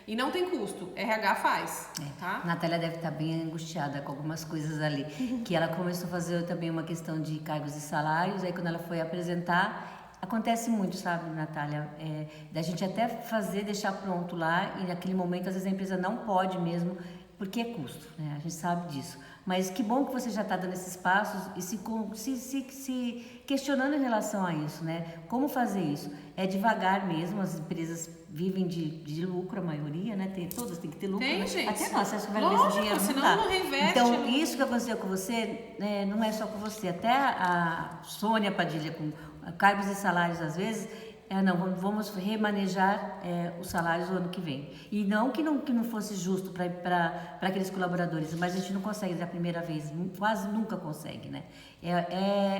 E não tem custo. RH faz, tá? A Natália deve estar bem angustiada com algumas coisas ali. Que ela começou a fazer também uma questão de cargos e salários. Aí quando ela foi apresentar, acontece muito, sabe, Natália? Da gente até deixar pronto lá. E naquele momento, às vezes a empresa não pode mesmo, porque é custo, né? A gente sabe disso. Mas que bom que você já está dando esses passos e se questionando em relação a isso, né? Como fazer isso? É devagar mesmo, as empresas vivem de lucro, a maioria, né? Todas têm que ter lucro. Tem, né? gente. Até nós, você acha que vai ver Lógico, esse dinheiro? senão Não dá. não reinveste. Então, isso que aconteceu com você, não é só com você. Até a Sônia Padilha, com cargos e salários, às vezes... não, vamos remanejar os salários do ano que vem. E não que não fosse justo para aqueles colaboradores, mas a gente não consegue da primeira vez, quase nunca consegue, né?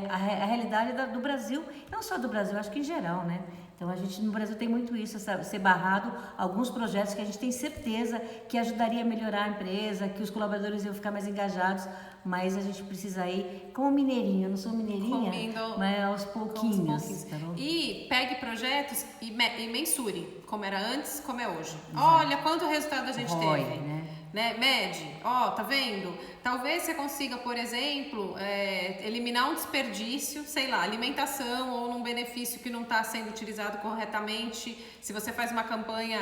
A realidade do Brasil, não só do Brasil, acho que em geral, né? Então, a gente no Brasil tem muito isso, ser barrado alguns projetos que a gente tem certeza que ajudaria a melhorar a empresa, que os colaboradores iam ficar mais engajados, mas a gente precisa ir como mineirinho. Eu não sou mineirinha, mas aos pouquinhos. Tá bom? E pegue projetos e mensure, como era antes, como é hoje. Exato. Olha quanto resultado a gente teve. Né? Mede, tá vendo? Talvez você consiga, por exemplo, eliminar um desperdício, sei lá, alimentação ou num benefício que não está sendo utilizado corretamente. Se você faz uma campanha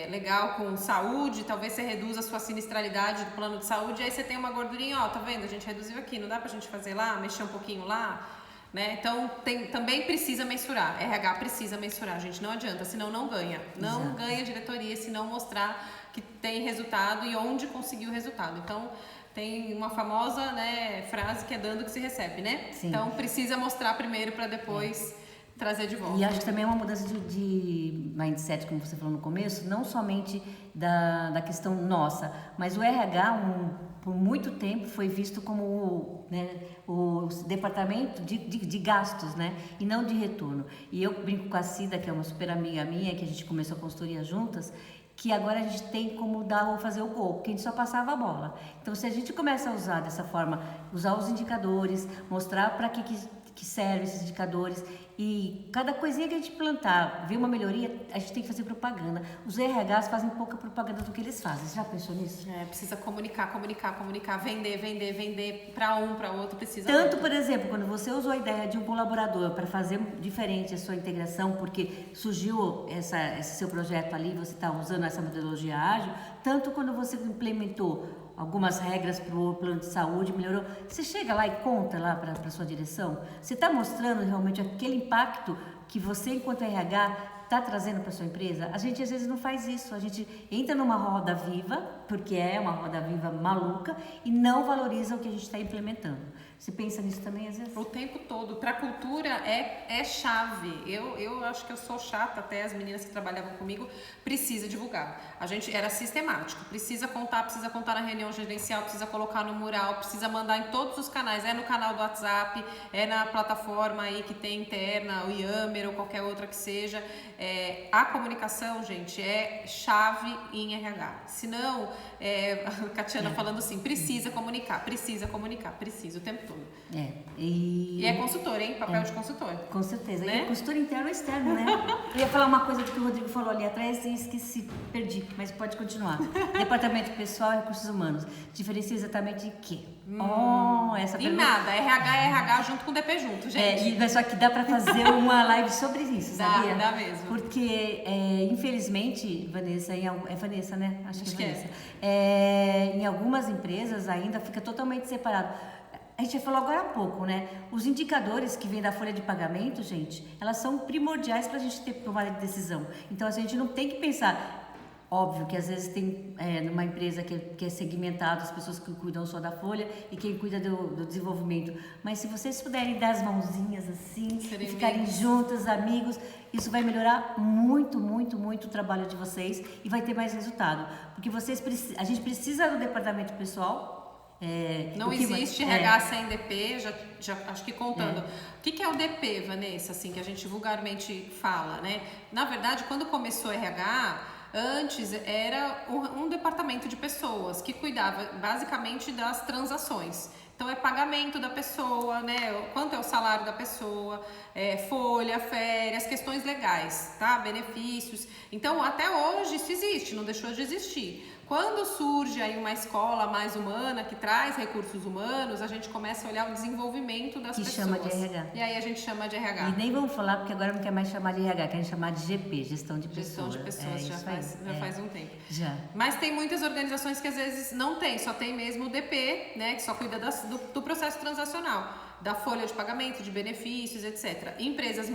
legal com saúde, talvez você reduza a sua sinistralidade do plano de saúde, aí você tem uma gordurinha, tá vendo? A gente reduziu aqui, não dá pra gente fazer lá, mexer um pouquinho lá, né? Então, também precisa mensurar, RH precisa mensurar, gente, não adianta, senão não ganha. Não Exato. Ganha diretoria se não mostrar que tem resultado e onde conseguiu o resultado. Então, tem uma famosa frase que é dando que se recebe, né? Sim. Então, precisa mostrar primeiro para depois trazer de volta. E acho que também é uma mudança de mindset, como você falou no começo, não somente da questão nossa, mas o RH, por muito tempo, foi visto como o departamento de gastos, né? E não de retorno. E eu brinco com a Cida, que é uma super amiga minha, que a gente começou a consultoria juntas, que agora a gente tem como fazer o gol, porque a gente só passava a bola. Então, se a gente começa a usar dessa forma, usar os indicadores, mostrar para que servem esses indicadores, e cada coisinha que a gente plantar, ver uma melhoria, a gente tem que fazer propaganda. Os RHs fazem pouca propaganda do que eles fazem. Você já pensou nisso? Precisa comunicar, vender para outro, precisa. Tanto, por exemplo, quando você usou a ideia de um colaborador para fazer diferente a sua integração, porque surgiu esse seu projeto ali, você está usando essa metodologia ágil, tanto quando você implementou algumas regras para o plano de saúde, melhorou. Você chega lá e conta lá para a sua direção? Você está mostrando realmente aquele impacto que você, enquanto RH, está trazendo para sua empresa? A gente às vezes não faz isso. A gente entra numa roda viva, porque é uma roda viva maluca, e não valoriza o que a gente está implementando. Você pensa nisso também, às vezes? O tempo todo. Para a cultura é chave. Eu acho que eu sou chata, até as meninas que trabalhavam comigo, precisa divulgar. A gente era sistemático. Precisa contar na reunião gerencial, precisa colocar no mural, precisa mandar em todos os canais. É no canal do WhatsApp, é na plataforma aí que tem interna, o Yammer ou qualquer outra que seja. A comunicação, gente, é chave em RH. Senão, a Catiana falando assim, precisa comunicar o tempo todo. E é consultor, hein? Papel de consultor. Com certeza. Né? E consultor interno e externo, né? Eu ia falar uma coisa que o Rodrigo falou ali atrás e esqueci, perdi, mas pode continuar. Departamento Pessoal e Recursos Humanos. Diferencia exatamente de quê? Essa pergunta. Nada, RH é RH junto com o DP junto, gente. Mas só que dá pra fazer uma live sobre isso, sabia? Dá mesmo. Porque, infelizmente, Vanessa, é Vanessa, né? Acho que é Vanessa. Em algumas empresas ainda fica totalmente separado. A gente já falou agora há pouco, né? Os indicadores que vêm da folha de pagamento, gente, elas são primordiais para a gente ter tomada de decisão. Então, a gente não tem que pensar... Óbvio que às vezes tem numa empresa que é segmentado, as pessoas que cuidam só da folha e quem cuida do desenvolvimento. Mas se vocês puderem dar as mãozinhas assim, e ficarem juntas, amigos, isso vai melhorar muito, muito, muito o trabalho de vocês e vai ter mais resultado. Porque a gente precisa do departamento pessoal. Não existe RH sem DP, já acho que contando. O que é o DP, Vanessa, assim, que a gente vulgarmente fala, né? Na verdade, quando começou o RH... Antes era um departamento de pessoas que cuidava basicamente das transações. Então é pagamento da pessoa, né? Quanto é o salário da pessoa, folha, férias, questões legais, tá? Benefícios. Então até hoje isso existe, não deixou de existir. Quando surge aí uma escola mais humana, que traz recursos humanos, a gente começa a olhar o desenvolvimento das pessoas. Que chama de RH. E aí a gente chama de RH. E nem vamos falar, porque agora não quer mais chamar de RH, quer chamar de GP, Gestão de Pessoas. Gestão de Pessoas, já faz um tempo. Já. Mas tem muitas organizações que às vezes não tem, só tem mesmo o DP, né, que só cuida do processo transacional, da folha de pagamento, de benefícios, etc. Empresas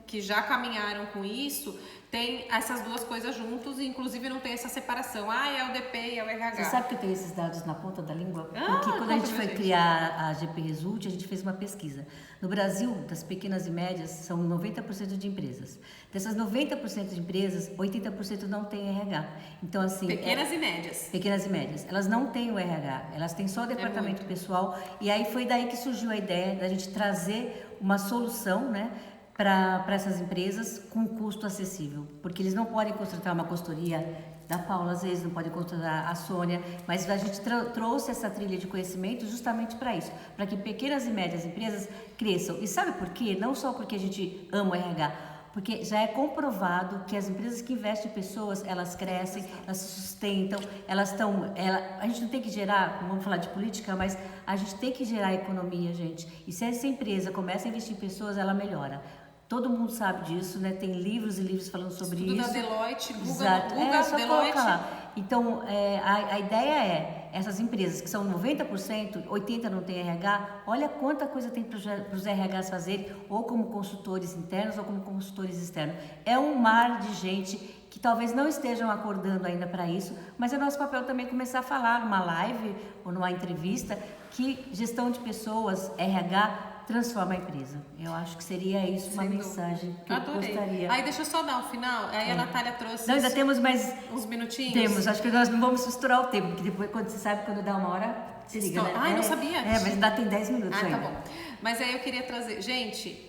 que já caminharam com isso, tem essas duas coisas juntos e inclusive não tem essa separação. É o DP e é o RH. Você sabe que eu tenho esses dados na ponta da língua? Porque quando a gente foi criar a GP Result, a gente fez uma pesquisa. No Brasil, das pequenas e médias, são 90% de empresas. Dessas 90% de empresas, 80% não têm RH. Então, assim... Pequenas e médias. Pequenas e médias. Elas não têm o RH, elas têm só o departamento pessoal. E aí foi daí que surgiu a ideia da gente trazer uma solução, né? Para essas empresas com custo acessível, porque eles não podem contratar uma consultoria da Paula, às vezes não podem contratar a Sônia, mas a gente trouxe essa trilha de conhecimento justamente para isso, para que pequenas e médias empresas cresçam. E sabe por quê? Não só porque a gente ama o RH, porque já é comprovado que as empresas que investem em pessoas, elas crescem, elas se sustentam, a gente não tem que gerar, não vamos falar de política, mas a gente tem que gerar economia, gente. E se essa empresa começa a investir em pessoas, ela melhora. Todo mundo sabe disso, né? Tem livros e livros falando sobre isso. Da Deloitte, Exato. Só Deloitte. Lá. Então, a ideia essas empresas que são 90%, 80% não tem RH, olha quanta coisa tem para os RHs fazerem, ou como consultores internos ou como consultores externos. É um mar de gente que talvez não estejam acordando ainda para isso, mas é nosso papel também começar a falar numa live ou numa entrevista que gestão de pessoas, RH, transforma a empresa. Eu acho que seria isso uma mensagem que eu gostaria. Aí deixa eu só dar um final. Aí a Natália trouxe Não, ainda temos mais uns minutinhos. Temos, acho que nós não vamos misturar o tempo, porque depois, quando você sabe, quando dá uma hora, se liga, né? Não sabia. Mas ainda tem 10 minutos ainda. Tá bom. Mas aí eu queria trazer, gente,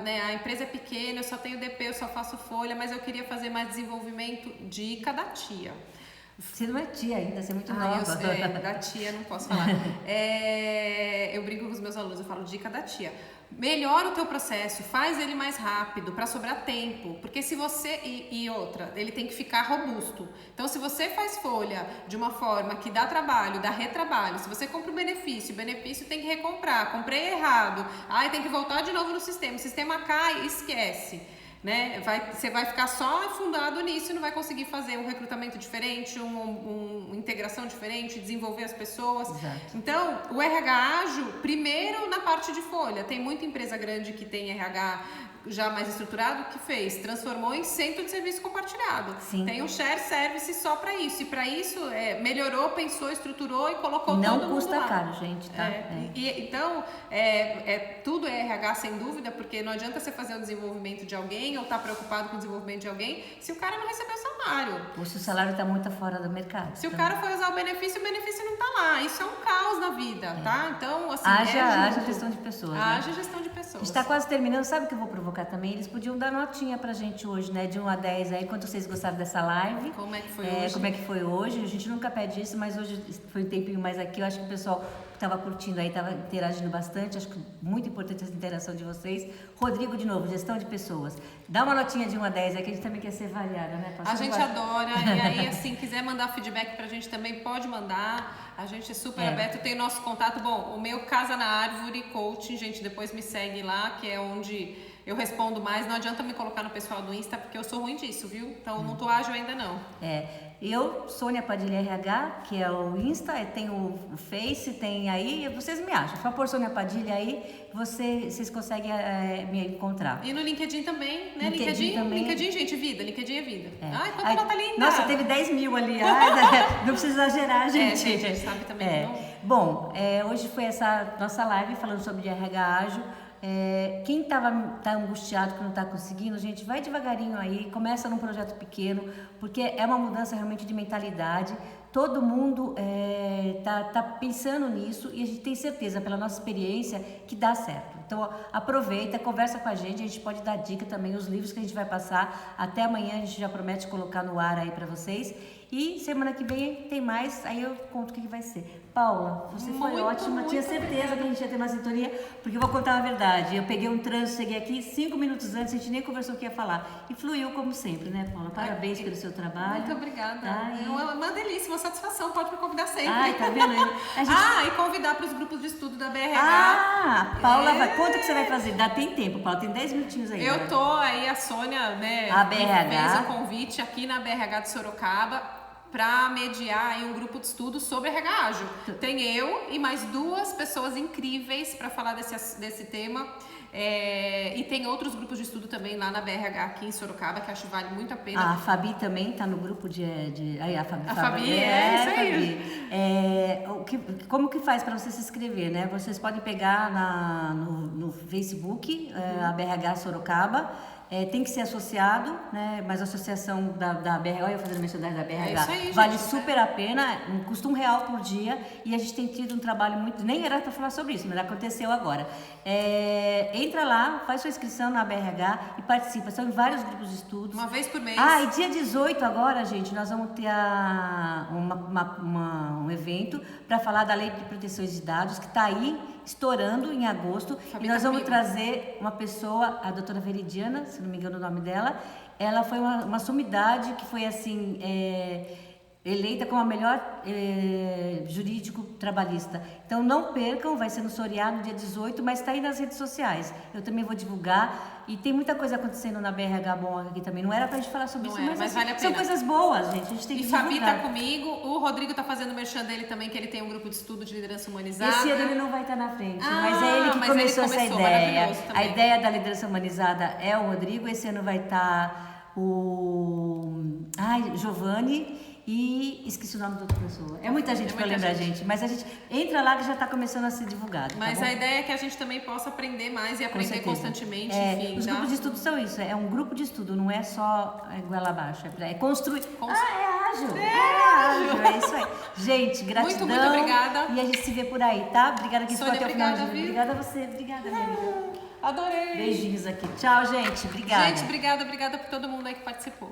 né, a empresa é pequena, eu só tenho DP, eu só faço folha, mas eu queria fazer mais desenvolvimento, dica da tia. Você não é tia ainda, você é muito nova. Da tia não posso falar. Eu brinco com os meus alunos, eu falo dica da tia. Melhora o teu processo, faz ele mais rápido para sobrar tempo, porque se você e outra, ele tem que ficar robusto. Então, se você faz folha de uma forma que dá trabalho, dá retrabalho, se você compra o benefício tem que recomprar, comprei errado, tem que voltar de novo no sistema, o sistema cai, esquece. né? Você vai ficar só afundado nisso e não vai conseguir fazer um recrutamento diferente, uma integração diferente, desenvolver as pessoas. Exato. Então, o RH ágil, primeiro na parte de folha. Tem muita empresa grande que tem RH já mais estruturado, que fez? Transformou em centro de serviço compartilhado. Sim. Tem um share service só para isso. E para isso, melhorou, pensou, estruturou e colocou não todo mundo custa lá. caro, gente, tá? Então, tudo é RH sem dúvida, porque não adianta você fazer o desenvolvimento de alguém ou estar preocupado com o desenvolvimento de alguém se o cara não recebeu salário. Ou se o salário está muito fora do mercado. Se o cara for usar o benefício não tá lá. Isso é um caos na vida, tá? Então, assim, haja gestão de pessoas. Haja gestão de pessoas. A gente está quase terminando. Sabe o que eu vou provocar também? Eles podiam dar notinha pra gente hoje, né? De 1 a 10 aí, quanto vocês gostaram dessa live. Como é que foi hoje? Como é que foi hoje. A gente nunca pede isso, mas hoje foi um tempinho mais aqui. Eu acho que o pessoal estava curtindo aí, estava interagindo bastante. Acho que muito importante essa interação de vocês. Rodrigo, de novo, gestão de pessoas. Dá uma notinha de 1 a 10 aí, que a gente também quer ser variada, né? A gente adora. E aí, assim, quiser mandar feedback pra gente também, pode mandar. A gente é super aberto. Tem nosso contato. Bom, o meu Casa na Árvore Coaching, gente, depois me segue lá, que é onde eu respondo mais. Não adianta me colocar no pessoal do Insta, porque eu sou ruim disso, viu? Então, não tô ágil ainda, não. Eu, Sônia Padilha RH, que é o Insta, tem o Face, tem aí, vocês me acham. Se for por Sônia Padilha aí, vocês conseguem me encontrar. E no LinkedIn também, né? LinkedIn, gente, vida. LinkedIn é vida. Ai, quanto ela tá linda! Nossa, teve 10 mil ali. Não precisa exagerar, gente. Gente, a gente sabe também. Bom, hoje foi essa nossa live falando sobre RH ágil. Quem tá angustiado que não está conseguindo, gente, vai devagarinho aí, começa num projeto pequeno, porque é uma mudança realmente de mentalidade. Todo mundo tá pensando nisso e a gente tem certeza, pela nossa experiência, que dá certo. Então, aproveita, conversa com a gente pode dar dica também, os livros que a gente vai passar. Até amanhã a gente já promete colocar no ar aí para vocês. E semana que vem tem mais, aí eu conto o que vai ser. Paula, você foi ótima, tinha certeza que a gente ia ter uma sintonia, porque eu vou contar uma verdade. Eu peguei um trânsito, cheguei aqui 5 minutos antes, a gente nem conversou o que ia falar. E fluiu como sempre, né, Paula? Parabéns pelo seu trabalho. Muito obrigada. Tá? É uma delícia, uma satisfação, pode me convidar sempre. Ai, tá vendo? E convidar para os grupos de estudo da BRH. Paula, conta o que você vai fazer. Tem tempo, Paula, tem 10 minutinhos aí. Eu tô aí, a Sônia, né, a BRH fez o convite aqui na BRH de Sorocaba para mediar aí um grupo de estudo sobre RH ágil. Tem eu e mais 2 pessoas incríveis para falar desse tema. E tem outros grupos de estudo também lá na BRH aqui em Sorocaba, que acho que vale muito a pena. A Fabi também está no grupo de aí, a Fabi, isso aí. Como que faz para você se inscrever, né? Vocês podem pegar no Facebook, a BRH Sorocaba. Tem que ser associado, né? Mas a associação da BRH, eu fazendo mencionagem da BRH, vale super a pena, custa R$1 por dia e a gente tem tido um trabalho muito, nem era para falar sobre isso, mas aconteceu agora. Entra lá, faz sua inscrição na BRH e participa, são em vários grupos de estudos. Uma vez por mês. E dia 18 agora, gente, nós vamos ter um evento para falar da Lei de Proteção de Dados, que está aí, estourando em agosto, e nós vamos trazer uma pessoa, a doutora Veridiana, se não me engano o nome dela. Ela foi uma sumidade que foi assim eleita como a melhor jurídico trabalhista. Então não percam, vai ser no Soriano dia 18, mas está aí nas redes sociais. Eu também vou divulgar e tem muita coisa acontecendo na BRH bom aqui também. Não era pra gente falar sobre isso, mas vale a pena. São coisas boas, gente. A gente tem que divulgar. E Fabi tá comigo, o Rodrigo tá fazendo o merchan dele também, que ele tem um grupo de estudo de liderança humanizada. Esse ano ele não vai estar na frente, mas é ele que começou essa ideia. A ideia da liderança humanizada é o Rodrigo, esse ano vai estar o Giovanni. E esqueci o nome da outra pessoa. É muita gente para lembrar a gente, mas a gente entra lá que já está começando a ser divulgado. Mas tá a ideia é que a gente também possa aprender mais e aprender constantemente. Enfim, os grupos de estudo são isso, é um grupo de estudo, não é só goela abaixo, é construir. É ágil! É isso aí. Gente, gratidão. Muito obrigada. E a gente se vê por aí, tá? Obrigada que ficou até o final. Obrigada a você, obrigada, minha amiga. Adorei. Beijinhos aqui. Tchau, gente. Obrigada. Gente, obrigada por todo mundo aí que participou.